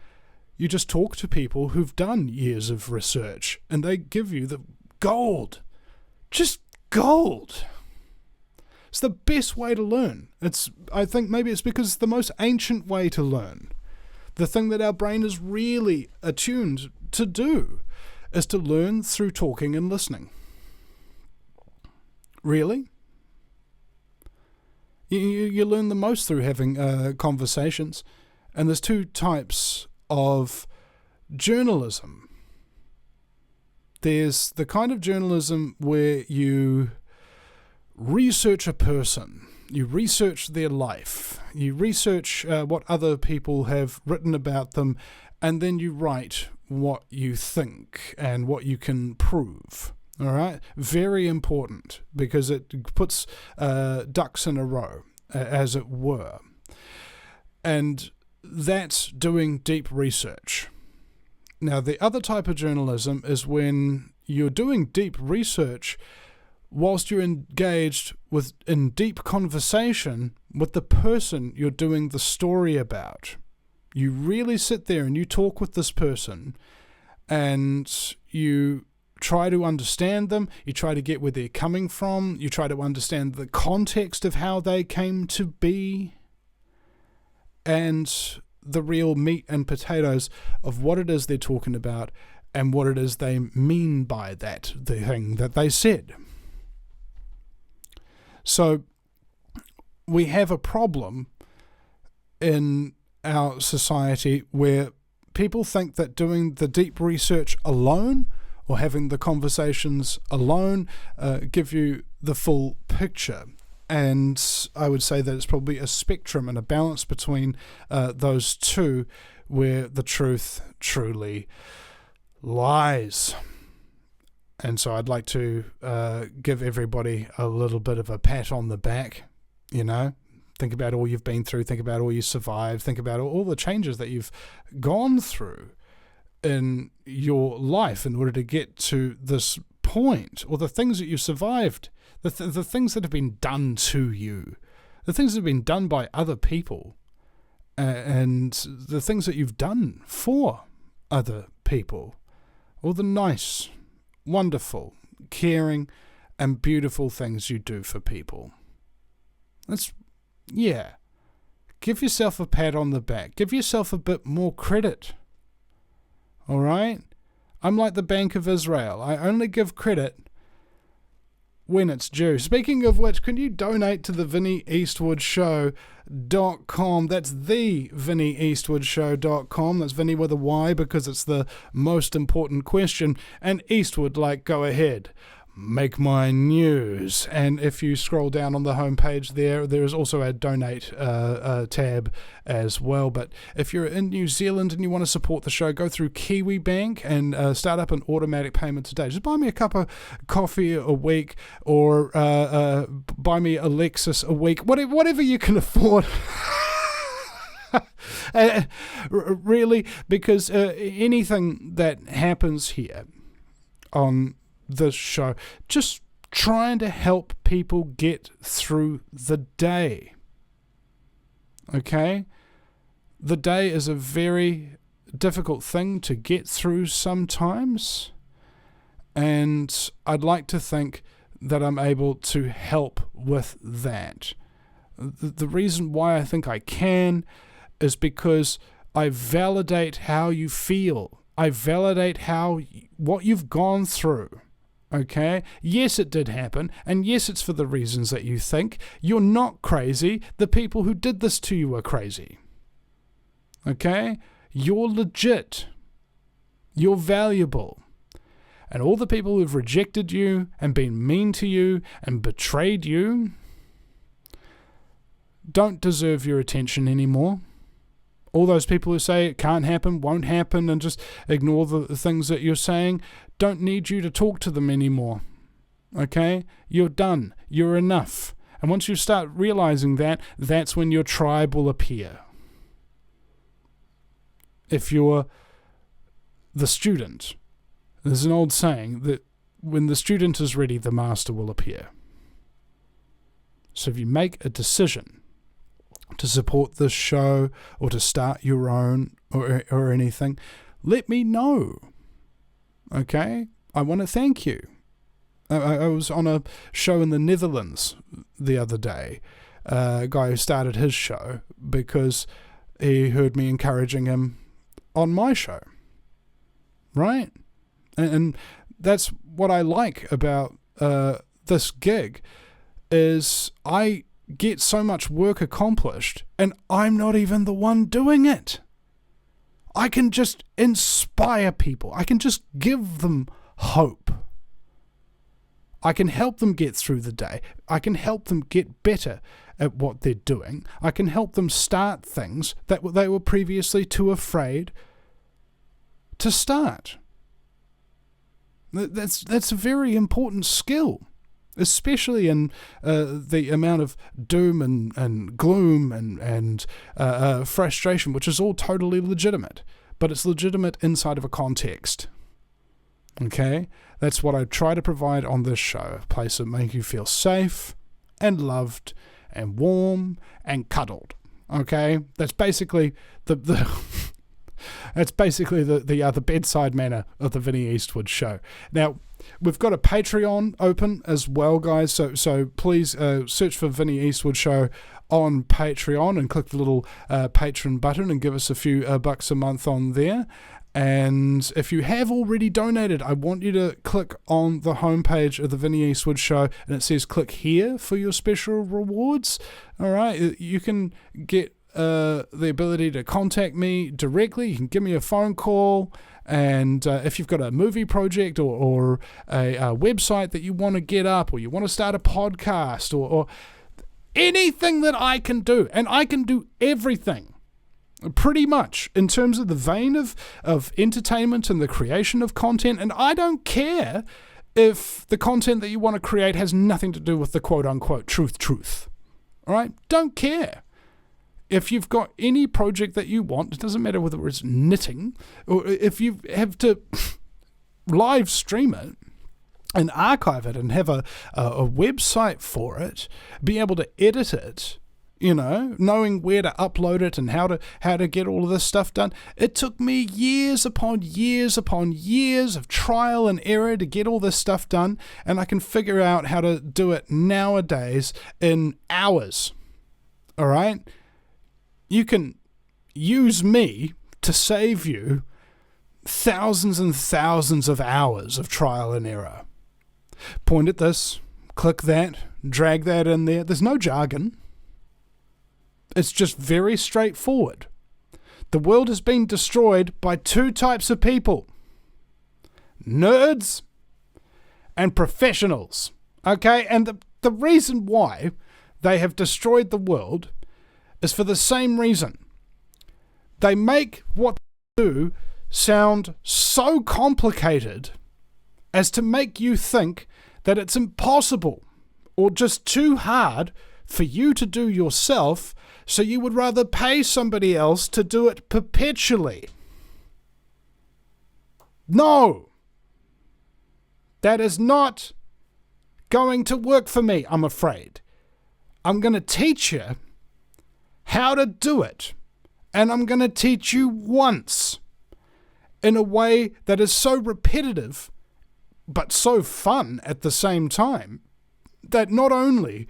You just talk to people who've done years of research, and they give you the gold. Just gold. It's the best way to learn. I think maybe it's because it's the most ancient way to learn. The thing that our brain is really attuned to do is to learn through talking and listening. Really? You learn the most through having conversations. And there's two types of journalism. There's the kind of journalism where you research a person, you research their life, you research what other people have written about them, and then you write what you think and what you can prove. All right? Very important, because it puts ducks in a row, as it were. And that's doing deep research. Now, the other type of journalism is when you're doing deep research whilst you're engaged in deep conversation with the person you're doing the story about. You really sit there and you talk with this person, and you try to understand them, you try to get where they're coming from, you try to understand the context of how they came to be, and the real meat and potatoes of what it is they're talking about and what it is they mean by that, the thing that they said. So we have a problem in our society where people think that doing the deep research alone or having the conversations alone give you the full picture. And I would say that it's probably a spectrum and a balance between those two where the truth truly lies. And so I'd like to give everybody a little bit of a pat on the back, you know. Think about all you've been through, think about all you survived, think about all the changes that you've gone through in your life in order to get to this point, or the things that you survived, the things that have been done to you, the things that have been done by other people. and the things that you've done for other people, all the nice, wonderful, caring, and beautiful things you do for people. Give yourself a pat on the back. Give yourself a bit more credit. All right? I'm like the Bank of Israel. I only give credit when it's due. Speaking of which, can you donate to the VinnyEastwoodShow.com? That's the VinnyEastwoodShow.com. That's Vinny with a Y because it's the most important question. And Eastwood, like, go ahead. Make my news. And if you scroll down on the homepage there is also a donate tab as well. But if you're in New Zealand and you want to support the show, go through KiwiBank and start up an automatic payment today. Just buy me a cup of coffee a week, or buy me a Lexus a week, whatever you can afford. Really, because anything that happens here on this show, just trying to help people get through the day. Okay? The day is a very difficult thing to get through sometimes, and I'd like to think that I'm able to help with that. The reason why I think I can is because I validate how you feel. I validate what you've gone through. Okay? Yes, it did happen, and yes, it's for the reasons that you think. You're not crazy. The people who did this to you are crazy. Okay? You're legit. You're valuable. And all the people who've rejected you and been mean to you and betrayed you don't deserve your attention anymore. All those people who say it can't happen, won't happen, and just ignore the things that you're saying, don't need you to talk to them anymore. Okay? You're done. You're enough. And once you start realizing that, that's when your tribe will appear. If you're the student, there's an old saying that when the student is ready, the master will appear. So if you make a decision to support this show or to start your own or anything, let me know. Okay? I want to thank you. I was on a show in the Netherlands the other day, a guy who started his show because he heard me encouraging him on my show. Right? And that's what I like about this gig, is I get so much work accomplished and I'm not even the one doing it. I can just inspire people. I can just give them hope. I can help them get through the day. I can help them get better at what they're doing. I can help them start things that they were previously too afraid to start. That's a very important skill, especially in the amount of doom and gloom and frustration, which is all totally legitimate. But it's legitimate inside of a context. Okay? That's what I try to provide on this show. A place that makes you feel safe and loved and warm and cuddled. Okay? That's basically the that's basically the bedside manner of the Vinny Eastwood Show. Now, we've got a Patreon open as well, guys, so please search for Vinny Eastwood Show on Patreon and click the little patron button and give us a few bucks a month on there. And if you have already donated, I want you to click on the homepage of the Vinny Eastwood Show, and it says click here for your special rewards. All right, you can get the ability to contact me directly. You can give me a phone call, and if you've got a movie project or a website that you want to get up, or you want to start a podcast, or anything that I can do, and I can do everything pretty much in terms of the vein of entertainment and the creation of content, and I don't care if the content that you want to create has nothing to do with the quote-unquote truth. All right? Don't care. If you've got any project that you want, it doesn't matter whether it's knitting, or if you have to live stream it and archive it and have a website for it, be able to edit it, knowing where to upload it and how to get all of this stuff done. It took me years upon years upon years of trial and error to get all this stuff done, and I can figure out how to do it nowadays in hours. All right? You can use me to save you thousands and thousands of hours of trial and error. Point at this, click that, drag that in there. There's no jargon. It's just very straightforward. The world has been destroyed by two types of people: nerds and professionals. Okay? And the reason why they have destroyed the world is for the same reason. They make what they do sound so complicated as to make you think that it's impossible or just too hard for you to do yourself, so you would rather pay somebody else to do it perpetually. No! That is not going to work for me, I'm afraid. I'm going to teach you how to do it, and I'm going to teach you once in a way that is so repetitive but so fun at the same time that not only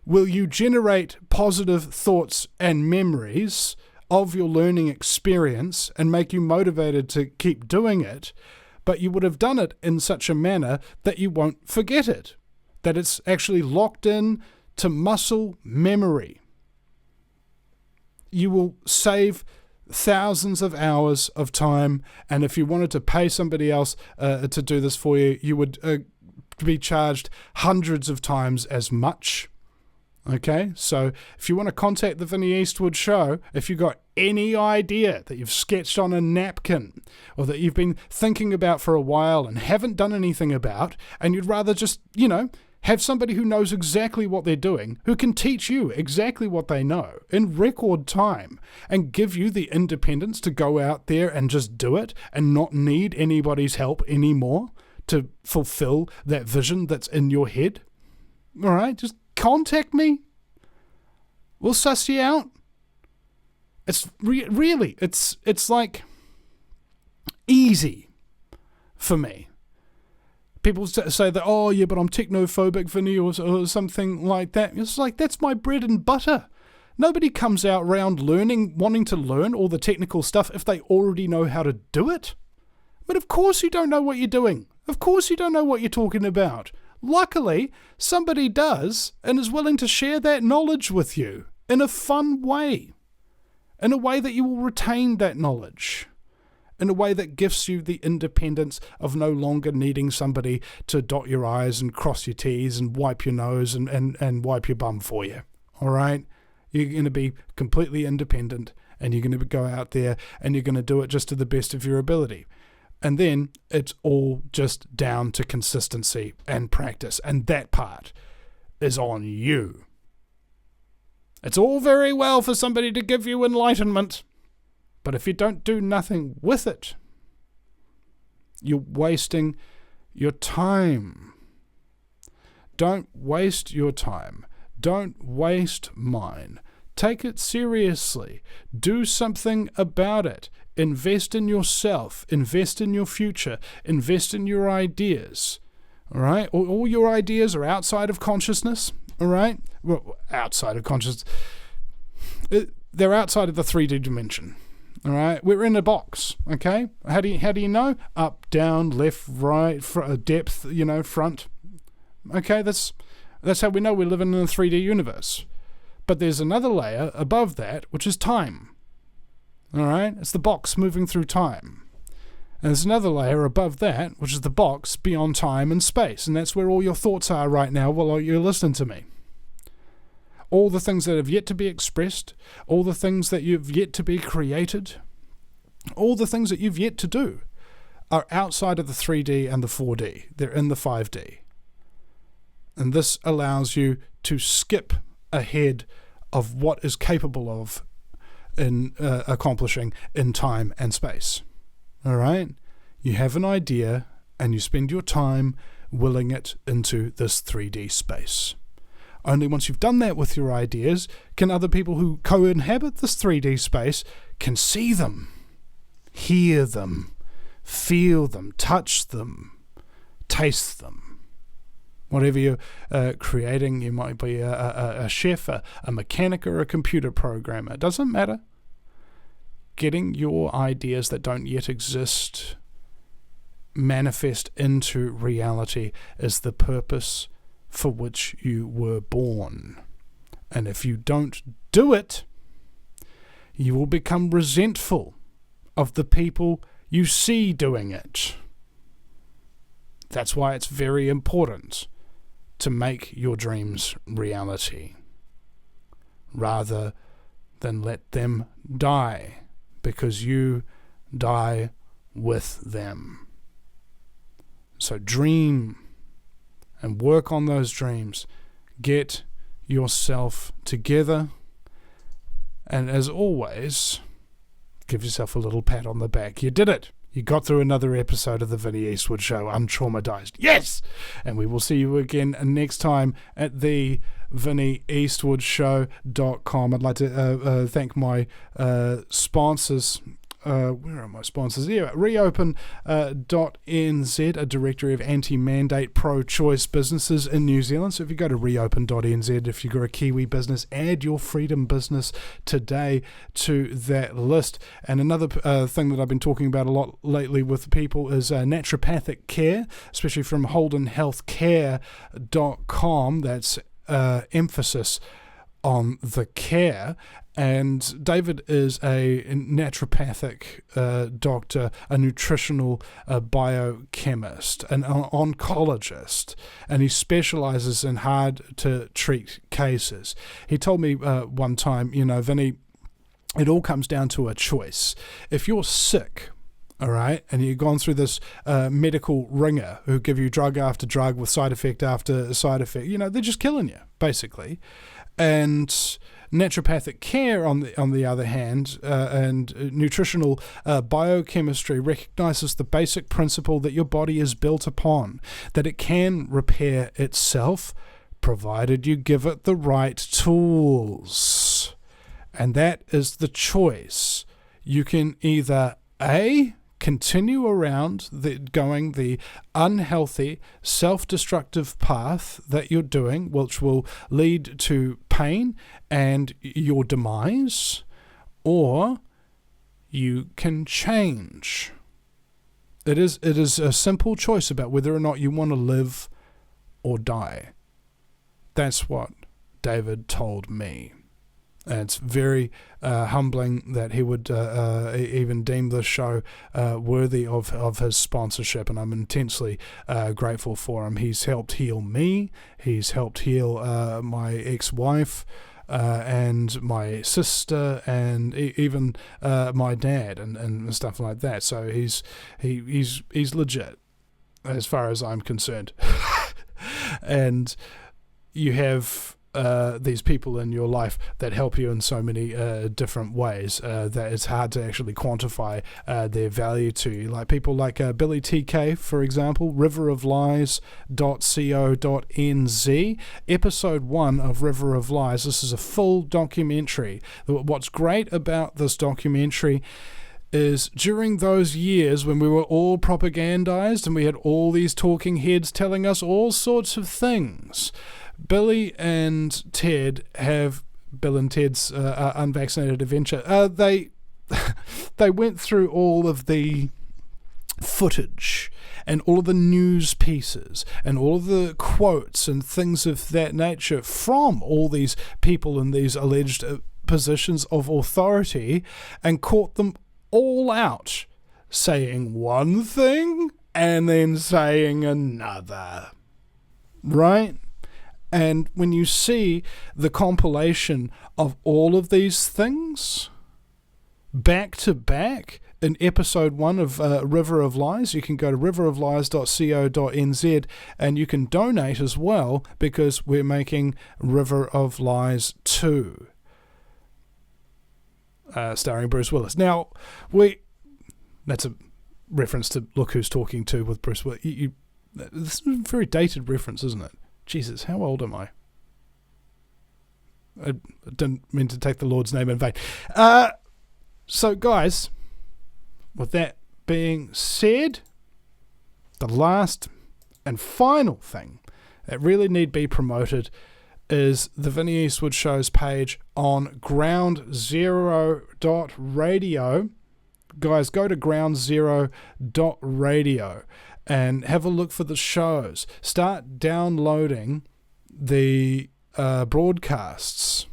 will you generate positive thoughts and memories of your learning experience and make you motivated to keep doing it, but you would have done it in such a manner that you won't forget it, that it's actually locked in to muscle memory. You will save thousands of hours of time, and if you wanted to pay somebody else to do this for you, you would be charged hundreds of times as much. Okay, so if you want to contact the Vinny Eastwood Show, if you've got any idea that you've sketched on a napkin or that you've been thinking about for a while and haven't done anything about, and you'd rather just, have somebody who knows exactly what they're doing, who can teach you exactly what they know in record time and give you the independence to go out there and just do it and not need anybody's help anymore to fulfill that vision that's in your head. All right, just contact me. We'll suss you out. It's really, it's like easy for me. People say that, oh yeah, but I'm technophobic, Vinny, or something like that. It's like, that's my bread and butter. Nobody comes out round wanting to learn all the technical stuff if they already know how to do it. But of course you don't know what you're doing. Of course you don't know what you're talking about. Luckily, somebody does and is willing to share that knowledge with you in a fun way. In a way that you will retain that knowledge. In a way that gives you the independence of no longer needing somebody to dot your I's and cross your T's and wipe your nose and wipe your bum for you. All right? You're going to be completely independent, and you're going to go out there and you're going to do it just to the best of your ability. And then it's all just down to consistency and practice, and that part is on you. It's all very well for somebody to give you enlightenment, but if you don't do nothing with it, you're wasting your time. Don't waste your time. Don't waste mine. Take it seriously. Do something about it. Invest in yourself. Invest in your future. Invest in your ideas. All right? All your ideas are outside of consciousness. All right? Well, outside of consciousness. They're outside of the 3D dimension. All right, we're in a box. Okay, how do you know? Up, down, left, right, depth. Front. Okay, that's how we know we're living in a 3D universe. But there's another layer above that, which is time. All right, it's the box moving through time. And there's another layer above that, which is the box beyond time and space, and that's where all your thoughts are right now while you're listening to me. All the things that have yet to be expressed, all the things that you've yet to be created, all the things that you've yet to do are outside of the 3D and the 4D. They're in the 5D. And this allows you to skip ahead of what is capable of in accomplishing in time and space. All right? You have an idea and you spend your time willing it into this 3D space. only once you've done that with your ideas can other people who co-inhabit this 3D space can see them, hear them, feel them, touch them, taste them. Whatever you're creating, you might be a chef, a mechanic, or a computer programmer. It doesn't matter. Getting your ideas that don't yet exist manifest into reality is the purpose for which you were born. And if you don't do it, you will become resentful of the people you see doing it. That's why it's very important to make your dreams reality, rather than let them die, because you die with them. So dream and work on those dreams. Get yourself together. And as always, give yourself a little pat on the back. You did it. You got through another episode of the Vinny Eastwood Show. Traumatized. Yes! And we will see you again next time at the VinnyEastwoodShow.com. I'd like to thank my sponsors. Where are my sponsors? Yeah, reopen.nz, a directory of anti-mandate pro-choice businesses in New Zealand. So if you go to reopen.nz, if you're a Kiwi business, add your freedom business today to that list. And another thing that I've been talking about a lot lately with people is naturopathic care, especially from holdenhealthcare.com. That's emphasis on the care. And David is a naturopathic doctor, a nutritional biochemist, an oncologist, and he specializes in hard-to-treat cases. He told me one time, Vinny, it all comes down to a choice. If you're sick, all right, and you've gone through this medical ringer who give you drug after drug with side effect after side effect, they're just killing you, basically. And naturopathic care, on the other hand, and nutritional biochemistry recognizes the basic principle that your body is built upon, that it can repair itself, provided you give it the right tools. And that is the choice. You can either A, continue around going the unhealthy, self-destructive path that you're doing, which will lead to pain and your demise, or you can change. It is a simple choice about whether or not you want to live or die. That's what David told me. And it's very humbling that he would even deem this show worthy of his sponsorship, and I'm intensely grateful for him. He's helped heal me. He's helped heal my ex-wife and my sister, and even my dad, and stuff like that. So he's legit, as far as I'm concerned. And you have these people in your life that help you in so many different ways that it's hard to actually quantify their value to you. Like people like Billy TK, for example, riveroflies.co.nz, episode 1 of River of Lies. This is a full documentary. What's great about this documentary is during those years when we were all propagandized and we had all these talking heads telling us all sorts of things, Bill and Ted's unvaccinated adventure, they went through all of the footage and all of the news pieces and all of the quotes and things of that nature from all these people in these alleged positions of authority, and caught them all out saying one thing and then saying another, right? And when you see the compilation of all of these things back to back in episode 1 of River of Lies, you can go to riveroflies.co.nz and you can donate as well, because we're making River of Lies 2, starring Bruce Willis. Now, that's a reference to Look Who's Talking To with Bruce Willis. This is a very dated reference, isn't it? Jesus, how old am I? I didn't mean to take the Lord's name in vain. So, guys, with that being said, the last and final thing that really need be promoted is the Vinny Eastwood Show's page on groundzero.radio. Guys, go to groundzero.radio and have a look for the shows. Start downloading the broadcasts.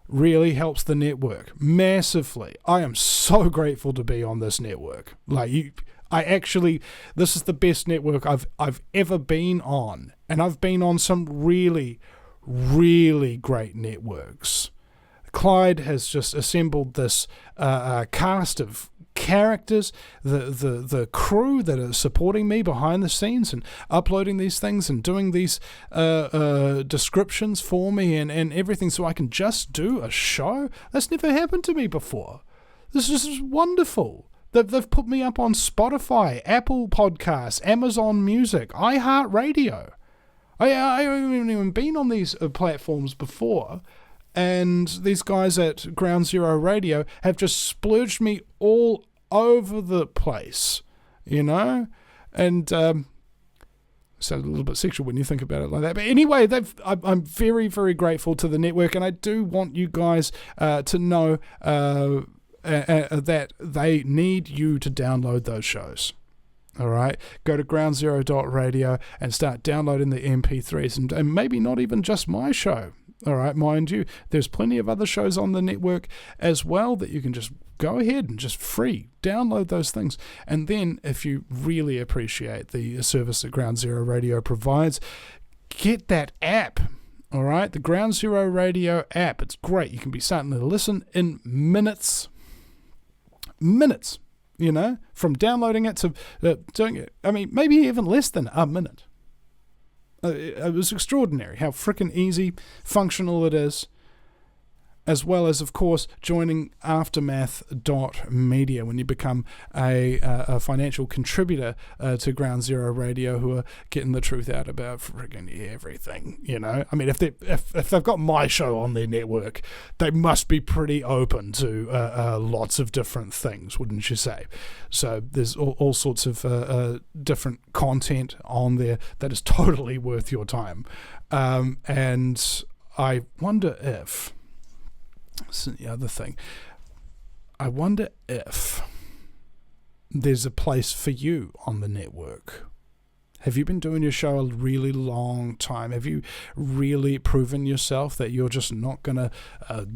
Really helps the network massively. I am so grateful to be on this network. This is the best network I've ever been on, and I've been on some really, really great networks. Clyde has just assembled this cast of characters, the crew that are supporting me behind the scenes and uploading these things and doing these descriptions for me and everything, so I can just do a show. That's never happened to me before. This is wonderful. They've put me up on Spotify, Apple Podcasts, Amazon Music, iHeartRadio. I haven't even been on these platforms before, and these guys at Ground Zero Radio have just splurged me all over the place, you know? And sounds a little bit sexual when you think about it like that. But anyway, I'm very, very grateful to the network, and I do want you guys to know that they need you to download those shows. All right, go to groundzero.radio and start downloading the MP3s, and maybe not even just my show. All right, mind you, there's plenty of other shows on the network as well that you can just go ahead and just free download those things. And then if you really appreciate the service that Ground Zero Radio provides, get that app. All right, the Ground Zero Radio app. It's great. You can be starting to listen in minutes. You know, from downloading it to doing it. I mean, maybe even less than a minute. It was extraordinary how frickin' easy, functional it is, as well as, of course, joining Aftermath.media when you become a financial contributor to Ground Zero Radio, who are getting the truth out about friggin' everything, you know? I mean, if they've got my show on their network, they must be pretty open to lots of different things, wouldn't you say? So there's all sorts of different content on there that is totally worth your time. And I wonder if... That's the other thing. I wonder if there's a place for you on the network. Have you been doing your show a really long time? Have you really proven yourself that you're just not going to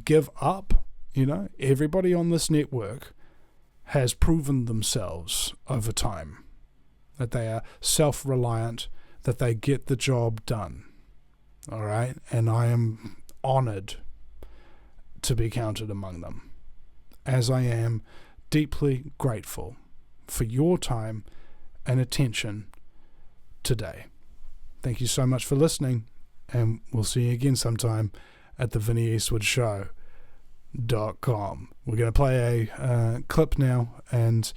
give up? You know, everybody on this network has proven themselves over time, that they are self-reliant, that they get the job done. All right? And I am honored to be counted among them, as I am deeply grateful for your time and attention today. Thank you so much for listening, and we'll see you again sometime at the VinnyEastwoodShow.com. We're going to play a clip now, and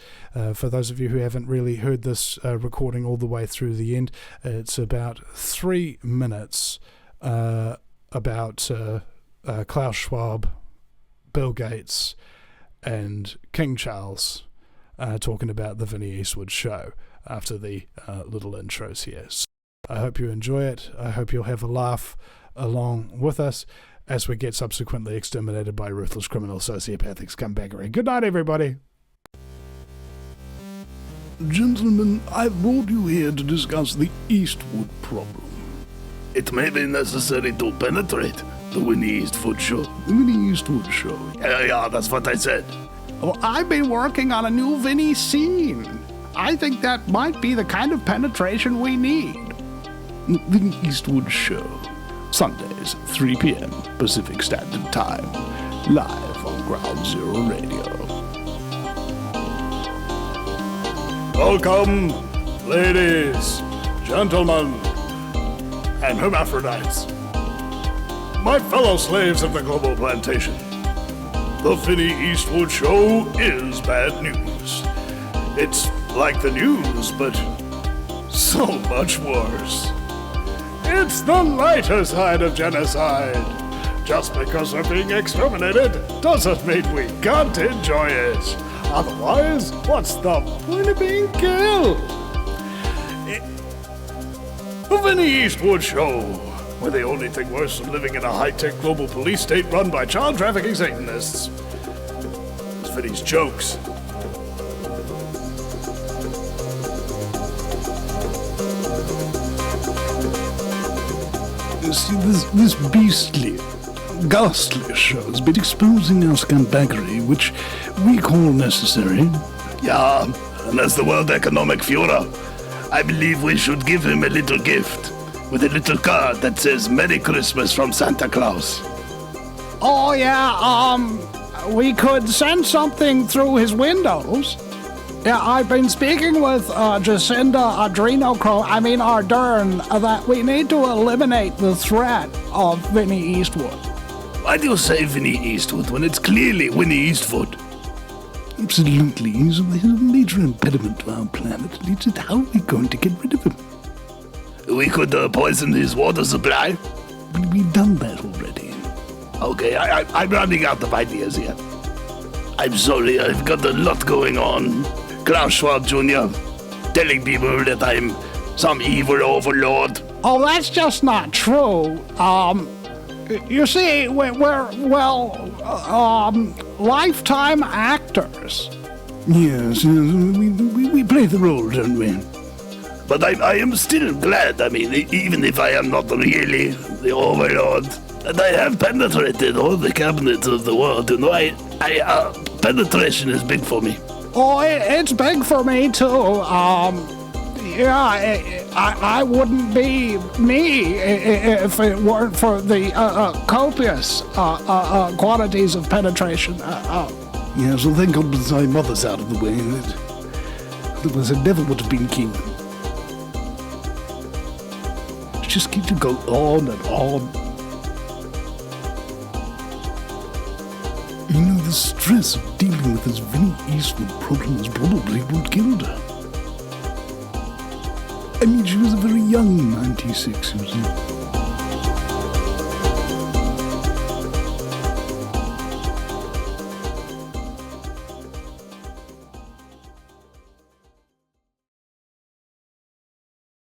for those of you who haven't really heard this recording all the way through the end, it's about 3 minutes about Klaus Schwab, Bill Gates, and King Charles talking about the Vinny Eastwood Show after the little intros here. So I hope you enjoy it. I hope you'll have a laugh along with us as we get subsequently exterminated by ruthless criminal sociopathic scumbaggery. Good night, everybody. Gentlemen, I've brought you here to discuss the Eastwood problem. It may be necessary to penetrate the Vinny Eastwood Show. The Vinny Eastwood Show. Yeah, that's what I said. Well, I've been working on a new Vinny scene. I think that might be the kind of penetration we need. The Vinny Eastwood Show. Sundays, 3 p.m. Pacific Standard Time. Live on Ground Zero Radio. Welcome, ladies, gentlemen, and hermaphrodites. My fellow slaves of the global plantation. The Vinny Eastwood Show is bad news. It's like the news, but so much worse. It's the lighter side of genocide. Just because we're being exterminated doesn't mean we can't enjoy it. Otherwise, what's the point of being killed? The Vinny Eastwood Show, where the only thing worse than living in a high-tech global police state run by child trafficking Satanists is Vinny's jokes. You see, this beastly, ghastly show has been exposing our scumbaggery, which we call necessary. Yeah, and as the World Economic Führer, I believe we should give him a little gift with a little card that says Merry Christmas from Santa Claus. Oh, yeah, we could send something through his windows. Yeah, I've been speaking with Jacinda Ardern that we need to eliminate the threat of Vinny Eastwood. Why do you say Vinny Eastwood when it's clearly Winnie Eastwood? Absolutely, he's a major impediment to our planet. It's how are we going to get rid of him? We could poison his water supply. We've done that already. Okay, I'm running out of ideas here. I'm sorry, I've got a lot going on. Klaus Schwab Jr. telling people that I'm some evil overlord. Oh, that's just not true. You see, we're lifetime actors. Yes, we play the role, don't we? But I am still glad, I mean, even if I am not really the overlord, that I have penetrated all the cabinets of the world. You know, penetration is big for me. Oh, it's big for me, too. I wouldn't be me if it weren't for the copious quantities of penetration. Yeah, so thank God my mother's out of the way. Otherwise I never would have been king. Just keep to go on and on. You know, the stress of dealing with this Vinny Eastwood problem is probably what killed her. I mean, she was a very young 96, you see.